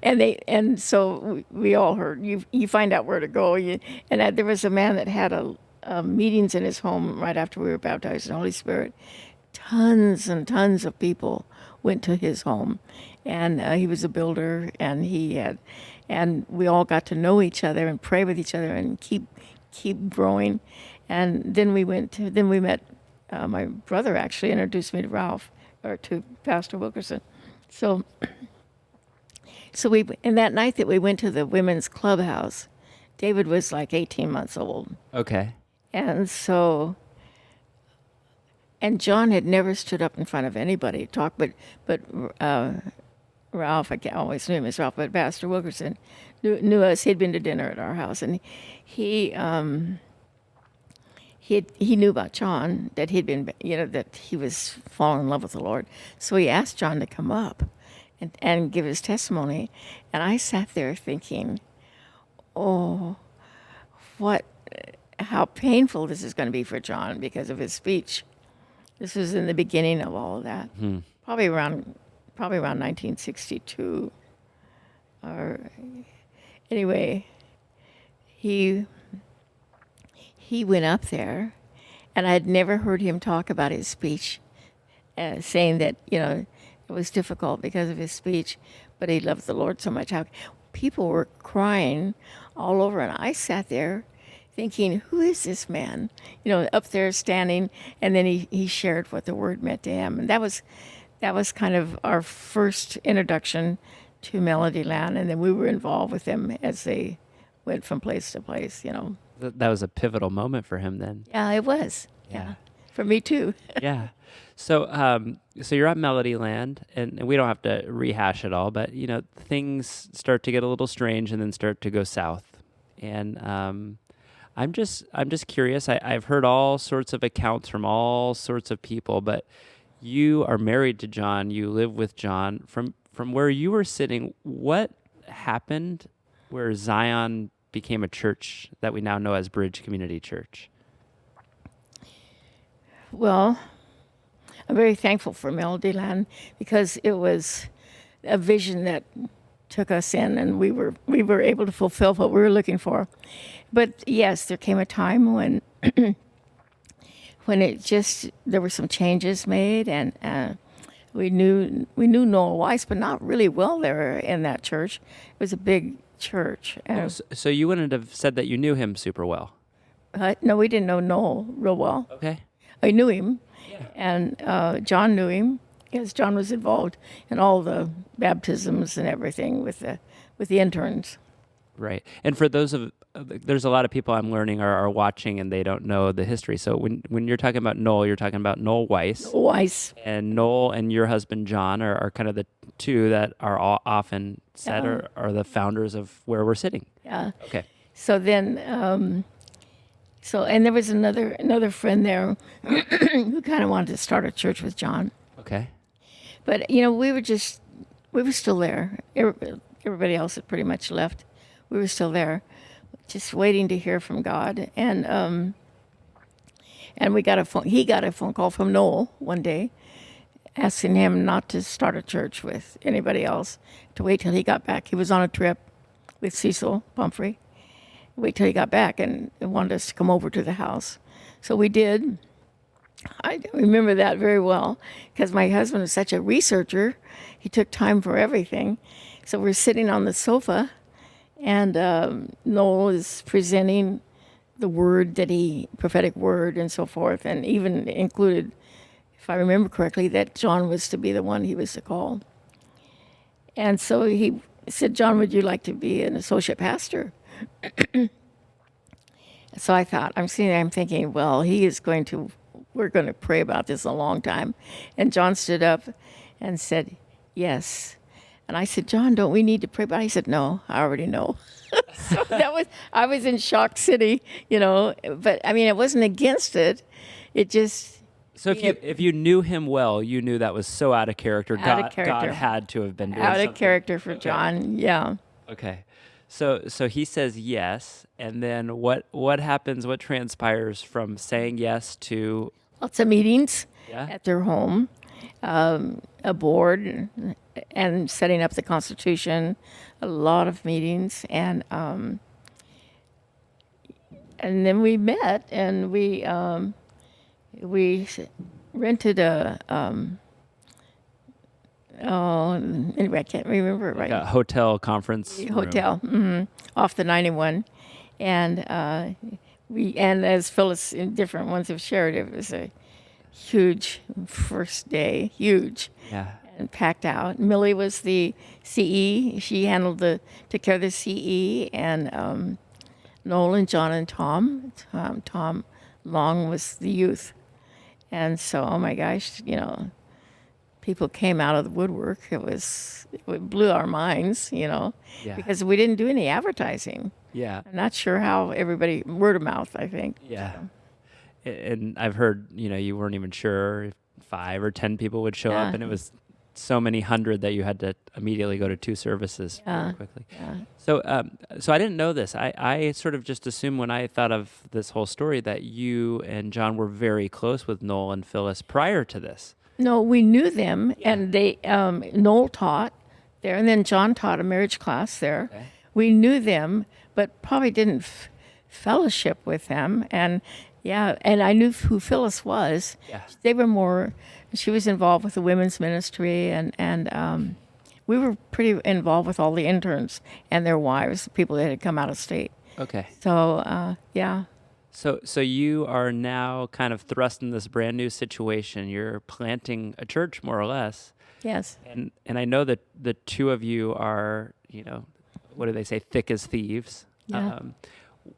and so we all heard you find out where to go. And there was a man that had a meetings in his home right after we were baptized in the Holy Spirit. Tons and tons of people went to his home, and he was a builder, and we all got to know each other and pray with each other and keep growing. And then we met. My brother actually introduced me to Ralph, or to Pastor Wilkerson. So and that night that we went to the women's clubhouse, David was like 18 months old. Okay. And so. And John had never stood up in front of anybody to talk, but Ralph, I always knew him as Ralph, but Pastor Wilkerson knew us. He'd been to dinner at our house, and he knew about John, that he'd been, you know, that he was falling in love with the Lord. So he asked John to come up and give his testimony. And I sat there thinking, oh, how painful this is going to be for John because of his speech. This was in the beginning of all of that, probably around 1962. Or anyway, he went up there, and I had never heard him talk about his speech, saying that, you know, it was difficult because of his speech, but he loved the Lord so much. How people were crying all over, and I sat there thinking, who is this man? You know, up there standing, and then he shared what the word meant to him. And that was kind of our first introduction to Melodyland, and then we were involved with them as they went from place to place, you know. That was a pivotal moment for him then. Yeah, it was. Yeah. For me too. Yeah. So so you're at Melodyland, and we don't have to rehash it all, but, you know, things start to get a little strange and then start to go south. And I'm just curious. I've heard all sorts of accounts from all sorts of people, but you are married to John. You live with John. From where you were sitting, what happened where Zion became a church that we now know as Bridge Community Church? Well, I'm very thankful for Melody Land because it was a vision that took us in, and we were able to fulfill what we were looking for. But yes, there came a time when there were some changes made, and we knew Noel Weiss, but not really well there in that church. It was a big church. So you wouldn't have said that you knew him super well. No, we didn't know Noel real well. Okay. I knew him, Yeah. and John knew him, because John was involved in all the baptisms and everything with the interns. Right. And for there's a lot of people I'm learning are watching and they don't know the history. So when you're talking about Noel, you're talking about Noel Weiss. Weiss. And Noel and your husband John are kind of the two that are often said are the founders of where we're sitting. Yeah. Okay. So then, and there was another friend there who kind of wanted to start a church with John. Okay. But we were still there. Everybody else had pretty much left. We were still there, just waiting to hear from God. And we got a phone. He got a phone call from Noel one day, asking him not to start a church with anybody else, to wait till he got back. He was on a trip with Cecil Pumphrey. Wait till he got back and wanted us to come over to the house. So we did. I remember that very well because my husband was such a researcher. He took time for everything. So we're sitting on the sofa, and Noel is presenting the word prophetic word and so forth, and even included, if I remember correctly, that John was to be the one he was to call. And so he said, "John, would you like to be an associate pastor?" So I thought, I'm sitting there, I'm thinking, well, we're going to pray about this a long time. And John stood up and said, yes. And I said, John, don't we need to pray about it? He said, no, I already know. So I was in shock city, but I mean, it wasn't against it. It just. So if you knew him well, you knew that was so out of character. God had to have been doing out something. of character for John, yeah. Okay. So he says yes, and then what happens, what transpires from saying yes to... Lots of meetings at their home, a board, and setting up the Constitution, a lot of meetings, and then we met, and we rented anyway, I can't remember it right. A hotel conference room. Off the 91, and as Phyllis and different ones have shared, it was a huge first day, and packed out. Millie was the CE; she took care of the CE, and Noel and John and Tom Long was the youth, and so oh my gosh, people came out of the woodwork. It blew our minds, because we didn't do any advertising. Yeah. I'm not sure how everybody, word of mouth, I think. Yeah. So. And I've heard, you weren't even sure if 5 or 10 people would show up, and it was so many hundred that you had to immediately go to 2 services very quickly. Yeah. So I didn't know this. I sort of just assumed when I thought of this whole story that you and John were very close with Noel and Phyllis prior to this. No, we knew them, and they Noel taught there, and then John taught a marriage class there. Okay. We knew them, but probably didn't fellowship with them. And I knew who Phyllis was. Yeah. They were more. She was involved with the women's ministry, and we were pretty involved with all the interns and their wives, people that had come out of state. Okay. So So you are now kind of thrust in this brand new situation. You're planting a church, more or less. Yes. And I know that the two of you are, what do they say, thick as thieves. Yeah.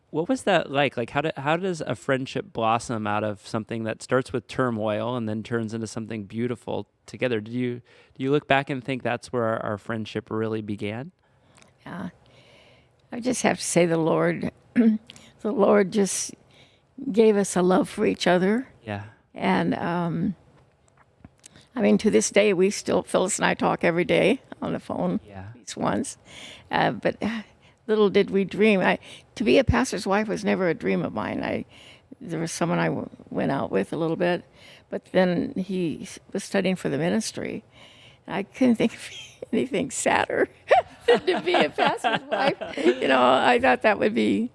What was that like? Like, how does a friendship blossom out of something that starts with turmoil and then turns into something beautiful together? Do you look back and think that's where our friendship really began? Yeah. I just have to say the Lord just gave us a love for each other. Yeah. And to this day, Phyllis and I talk every day on the phone, at least once. But little did we dream. To be a pastor's wife was never a dream of mine. There was someone I went out with a little bit, but then he was studying for the ministry. I couldn't think of anything sadder than to be a pastor's wife. I thought that would be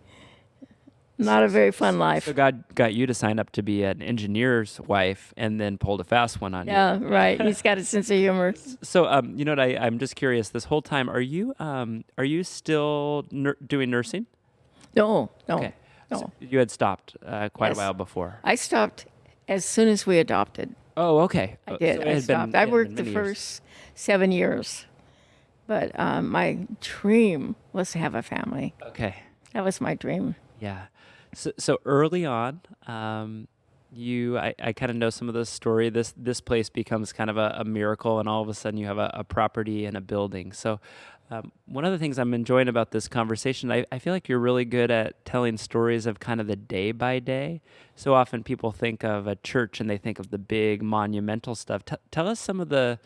not a very fun life. So God got you to sign up to be an engineer's wife and then pulled a fast one on you. Yeah, right. He's got a sense of humor. So, you know what? I'm just curious. This whole time, are you still doing nursing? No. Okay. No. So you had stopped quite Yes. a while before. I stopped as soon as we adopted. Oh, okay. I did. So it I had stopped. been- I it had worked been the many years. first 7 years, but my dream was to have a family. Okay. That was my dream. Yeah. So early on, I kind of know some of the story. This place becomes kind of a miracle, and all of a sudden you have a property and a building. So one of the things I'm enjoying about this conversation, I feel like you're really good at telling stories of kind of the day by day. So often people think of a church and they think of the big monumental stuff. Tell us some of the,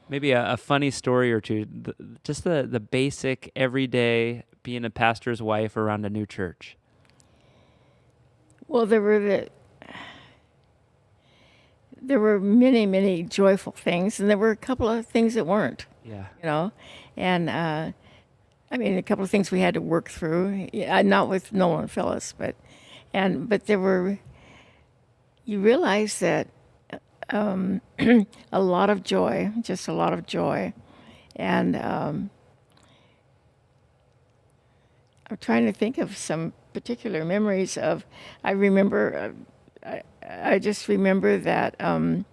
maybe a funny story or two, just the basic everyday being a pastor's wife around a new church. Well, there were many, many joyful things, and there were a couple of things that weren't. Yeah. And a couple of things we had to work through. Not with Noel and Phyllis, but there were. You realize that a lot of joy, just a lot of joy, and I'm trying to think of some particular memories of. I remember. I just remember that. When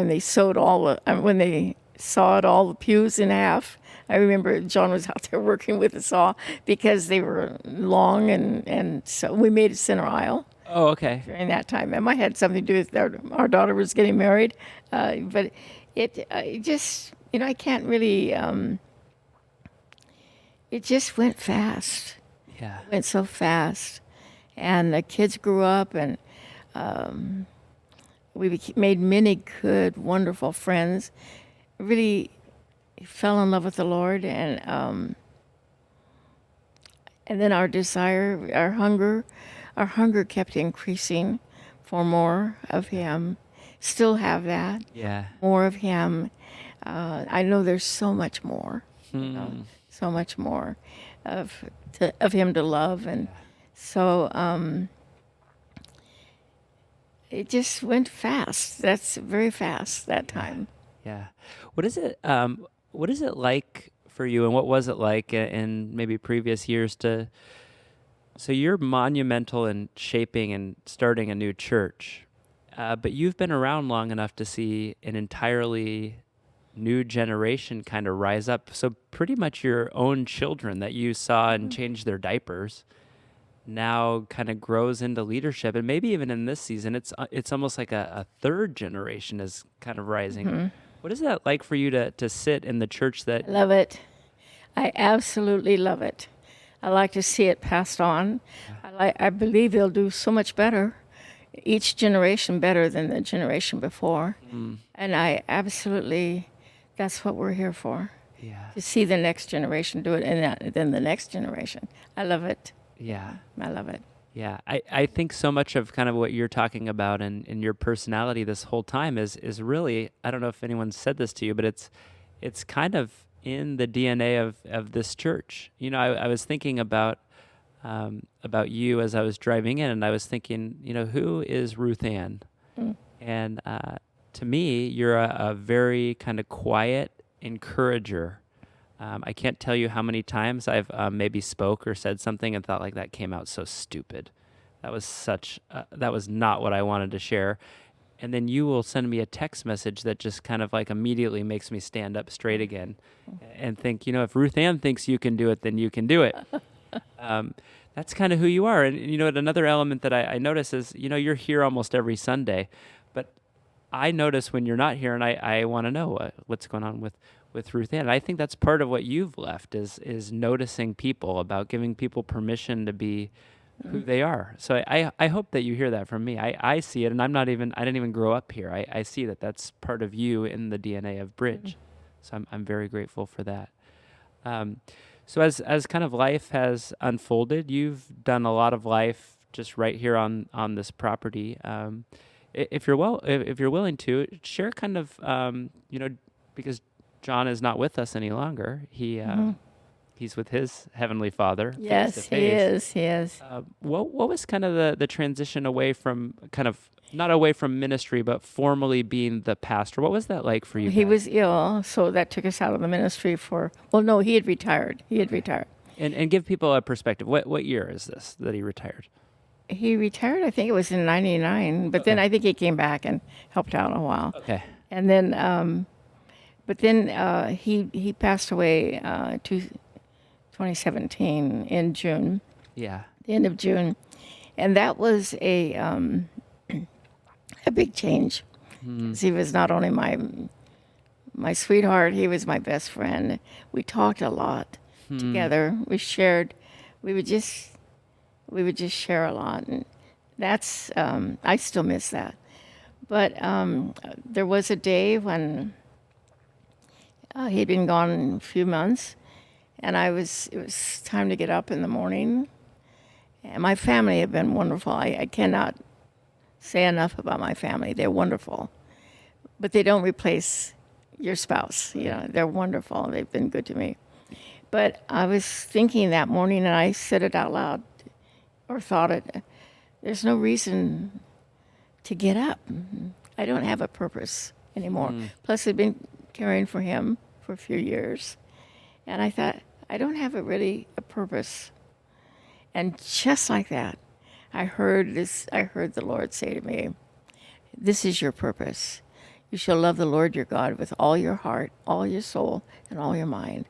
they sewed when they sawed all the pews in half. I remember John was out there working with a saw because they were long, and so we made a center aisle Oh, okay. during that time. It might have had something to do with our daughter was getting married, but it just, I can't really, it just went fast. Yeah. It went so fast. And the kids grew up, and we made many good, wonderful friends. Really fell in love with the Lord, and then our desire, our hunger kept increasing for more of Him. Still have that, Yeah. more of Him. I know there's so much more, so much more of Him to love, and so it just went fast. That's very fast that time. Yeah. What is it like for you, and what was it like in maybe previous years so you're monumental in shaping and starting a new church, but you've been around long enough to see an entirely new generation kind of rise up. So pretty much your own children that you saw and changed their diapers now kind of grows into leadership. And maybe even in this season, it's almost like a third generation is kind of rising. What is that like for you to sit in the church that... I love it. I absolutely love it. I like to see it passed on. I believe they'll do so much better, each generation better than the generation before. And I absolutely, that's what we're here for, Yeah. to see the next generation do it, and then the next generation. I love it. Yeah. I love it. Yeah, I think so much of kind of what you're talking about and your personality this whole time is really, I don't know if anyone said this to you, but it's kind of in the DNA of this church. I was thinking about you as I was driving in, and I was thinking, who is Ruth Ann? And to me, you're a very kind of quiet encourager. I can't tell you how many times I've maybe spoke or said something and thought like that came out so stupid. That was not what I wanted to share. And then you will send me a text message that just kind of like immediately makes me stand up straight again and think, if Ruth Ann thinks you can do it, then you can do it. That's kind of who you are. And another element that I notice is, you're here almost every Sunday, but I notice when you're not here, and I want to know what's going on with Ruth Ann. And I think that's part of what you've left is noticing people, about giving people permission to be who they are. So I hope that you hear that from me. I see it, and I didn't even grow up here. I see that that's part of you in the DNA of Bridge. So I'm very grateful for that. So as kind of life has unfolded, you've done a lot of life just right here on this property. if you're if you're willing to share kind of, because John is not with us any longer. He's with his heavenly Father face to Yes, he face. is. He is. What was kind of the transition away from kind of not away from ministry, but formally being the pastor? What was that like for you He guys? was ill, so that took us out of the ministry for. Well, no, he had retired. He had retired. And give people a perspective. What year is this that he retired? He retired. I think it was in '99, but then Okay. I think he came back and helped out a while. Okay. And then, but then he passed away to 2017 in June, Yeah. the end of June, and that was a big change. 'Cause he was not only my sweetheart, he was my best friend. We talked a lot together. We shared. We would just share a lot, and that's I still miss that. But there was a day when he'd been gone a few months, and it was time to get up in the morning. And my family have been wonderful. I cannot say enough about my family. They're wonderful, but they don't replace your spouse. You know, they're wonderful. They've been good to me. But I was thinking that morning, and I said it out loud, or thought it. There's no reason to get up. I don't have a purpose anymore. Plus, I've been caring for him for a few years, and I thought I don't have a purpose. And just like that, I heard the Lord say to me, "This is your purpose. You shall love the Lord your God with all your heart, all your soul, and all your mind."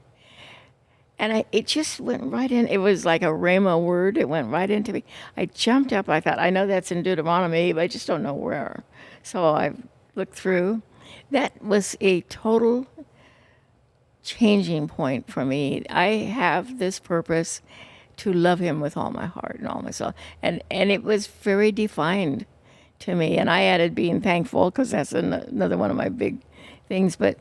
And it just went right in. It was like a rhema word. It went right into me. I jumped up. I thought, I know that's in Deuteronomy, but I just don't know where. So I looked through. That was a total changing point for me. I have this purpose to love him with all my heart and all my soul. And it was very defined to me. And I added being thankful because that's another one of my big things. But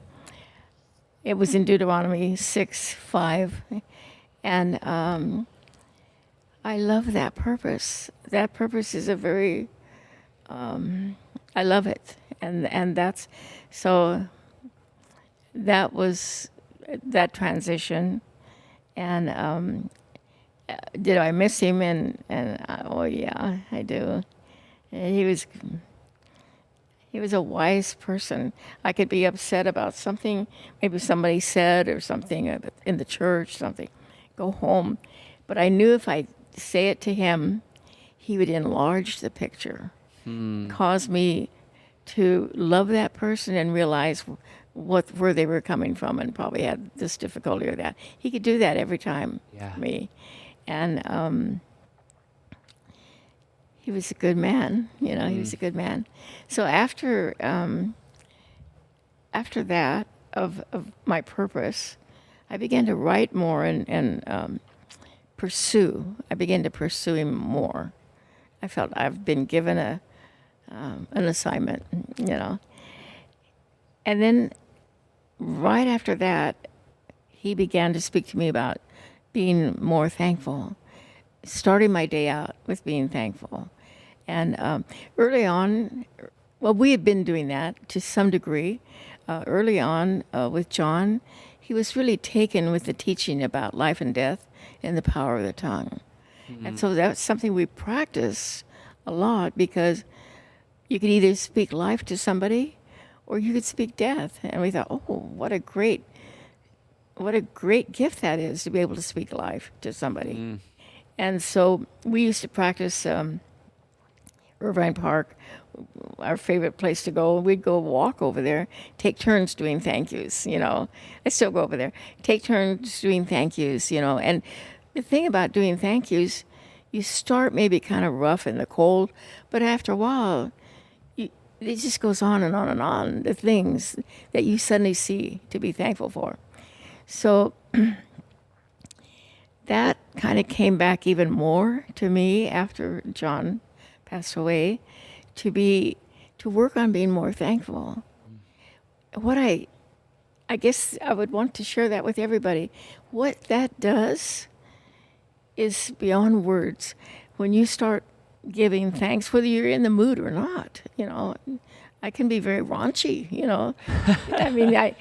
it was in Deuteronomy 6:5. And I love that purpose. That purpose is a very, I love it. And that's, so that was that transition. And did I miss him? Oh yeah, I do. And he was a wise person. I could be upset about something, maybe somebody said or something in the church, something, go home. But I knew if I say it to him, he would enlarge the picture, cause me to love that person and realize where they were coming from and probably had this difficulty or that. He could do that every time Yeah. for me. And he was a good man, he was a good man. So after that, of my purpose, I began to write more and pursue. I began to pursue him more. I felt I've been given an assignment, And then right after that, he began to speak to me about being more thankful, starting my day out with being thankful. And early on, well, we had been doing that to some degree. Early on with John, he was really taken with the teaching about life and death and the power of the tongue. And so that's something we practiced a lot because you could either speak life to somebody or you could speak death. And we thought, oh, what a great gift that is to be able to speak life to somebody. And so we used to practice Irvine Park, our favorite place to go. We'd go walk over there, take turns doing thank yous, I still go over there. Take turns doing thank yous, And the thing about doing thank yous, you start maybe kind of rough in the cold, but after a while, it just goes on and on and on, the things that you suddenly see to be thankful for. So that kind of came back even more to me after John passed away, to work on being more thankful. What I guess I would want to share that with everybody. What that does is beyond words. When you start giving thanks, whether you're in the mood or not. I can be very raunchy. I mean,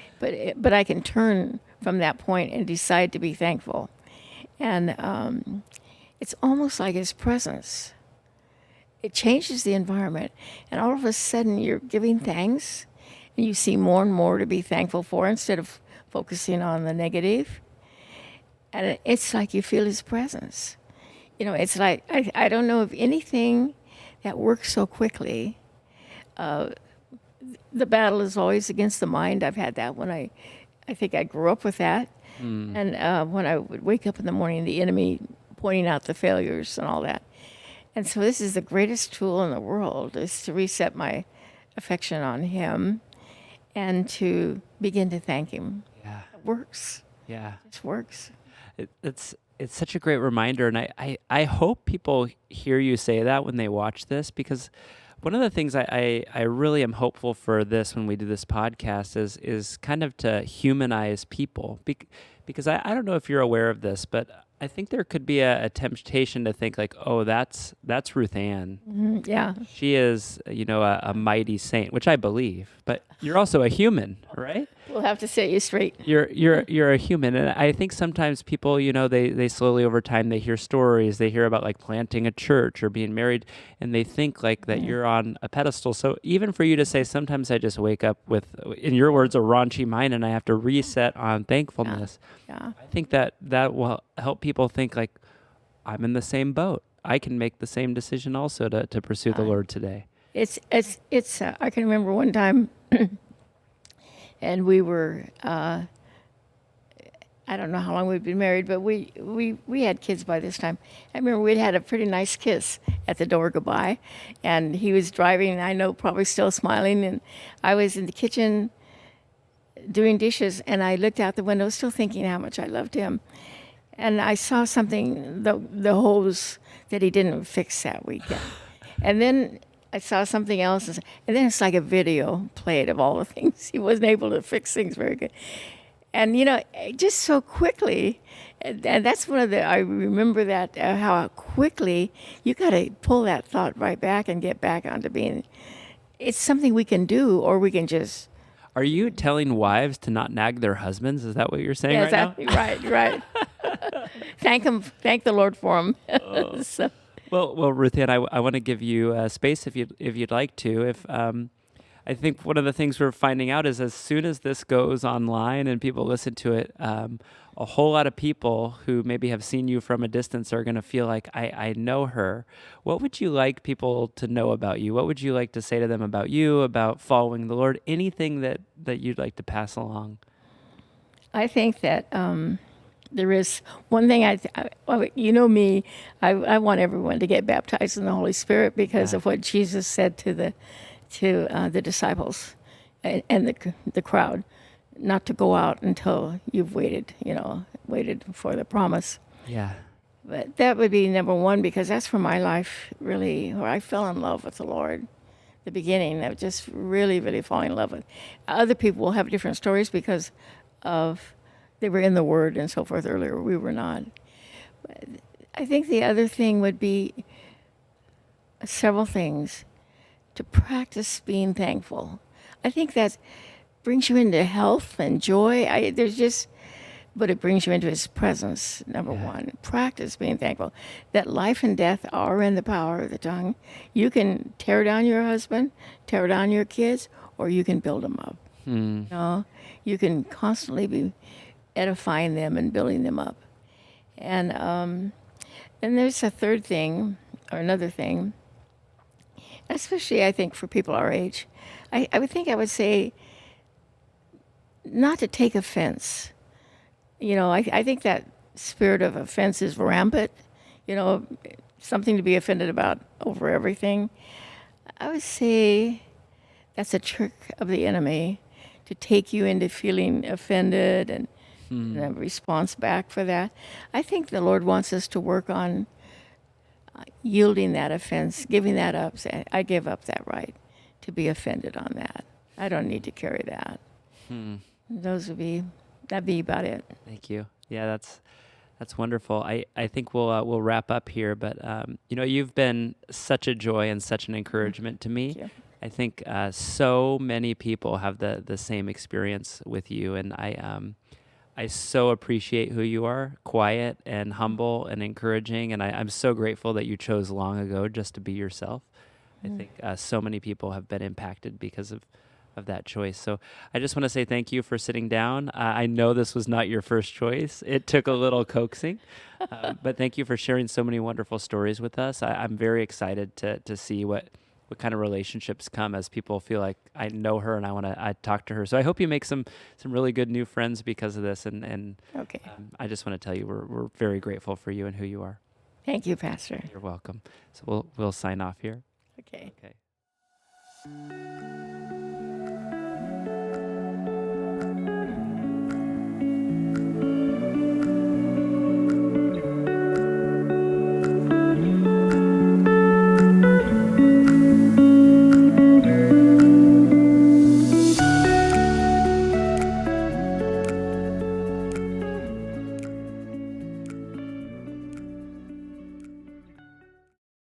but I can turn from that point and decide to be thankful, and it's almost like His presence. It changes the environment, and all of a sudden you're giving thanks, and you see more and more to be thankful for instead of focusing on the negative. And it's like you feel His presence. It's like, I don't know of anything that works so quickly. The battle is always against the mind. I've had that when I think I grew up with that. And when I would wake up in the morning, the enemy pointing out the failures and all that. And so this is the greatest tool in the world, is to reset my affection on Him and to begin to thank Him. Yeah. It works. Yeah. It just works. It's such a great reminder, and I hope people hear you say that when they watch this, because one of the things I really am hopeful for this when we do this podcast is kind of to humanize people, because I don't know if you're aware of this, but I think there could be a temptation to think like, oh, that's Ruth Ann. Mm-hmm. Yeah. She is, a mighty saint, which I believe, but you're also a human, right? We'll have to set you straight. You're a human, and I think sometimes people, they slowly over time they hear stories, they hear about like planting a church or being married, and they think like that you're on a pedestal. So even for you to say, sometimes I just wake up with, in your words, a raunchy mind, and I have to reset on thankfulness. Yeah. I think that will help people think like, I'm in the same boat. I can make the same decision also to pursue the Lord today. It's I can remember one time, and we were, I don't know how long we'd been married, but we had kids by this time. I remember we'd had a pretty nice kiss at the door goodbye, and he was driving, I know, probably still smiling, and I was in the kitchen doing dishes, and I looked out the window still thinking how much I loved him. And I saw something, the hose that he didn't fix that weekend. And then I saw something else, and then it's like a video played of all the things. He wasn't able to fix things very good. And, just so quickly, and that's one of I remember that, how quickly you got to pull that thought right back and get back onto being, it's something we can do, or we can just. Are you telling wives to not nag their husbands? Is that what you're saying right now? Right. Thank the Lord for them. So. Well, Ruth Ann, I want to give you space if you'd like to. I think one of the things we're finding out is as soon as this goes online and people listen to it, a whole lot of people who maybe have seen you from a distance are going to feel like, I know her. What would you like people to know about you? What would you like to say to them about you, about following the Lord? Anything that you'd like to pass along? I think that there is one thing me, I want everyone to get baptized in the Holy Spirit because of what Jesus said to the disciples and the crowd, not to go out until you've waited for the promise. Yeah. But that would be number one, because that's where my life really, where I fell in love with the Lord. The beginning of just really, really falling in love with. Other people will have different stories because of they were in the Word and so forth earlier. We were not. But I think the other thing would be several things. To practice being thankful. I think that brings you into health and joy. But it brings you into His presence, number one. Practice being thankful. That life and death are in the power of the tongue. You can tear down your husband, tear down your kids, or you can build them up. You can constantly be edifying them and building them up. And there's a third thing, or another thing, especially I think for people our age. I would say not to take offense. I think that spirit of offense is rampant, something to be offended about over everything. I would say that's a trick of the enemy to take you into feeling offended and a response back for that. I think the Lord wants us to work on yielding that offense, giving that up. Say, I give up that right to be offended on that. I don't need to carry that. That'd be about it. Thank you. Yeah, that's That's wonderful. I think we'll wrap up here, but you've been such a joy and such an encouragement to me. Thank you. I think so many people have the same experience with you, and I so appreciate who you are, quiet and humble and encouraging, and I'm so grateful that you chose long ago just to be yourself. I think so many people have been impacted because of that choice. So I just want to say thank you for sitting down. I know this was not your first choice. It took a little coaxing, but thank you for sharing so many wonderful stories with us. I'm very excited to see what kind of relationships come as people feel like I know her and I talk to her. So I hope you make some really good new friends because of this. And Okay. I just want to tell you we're very grateful for you and who you are. Thank you, Pastor. You're welcome. So we'll sign off here. Okay. Okay.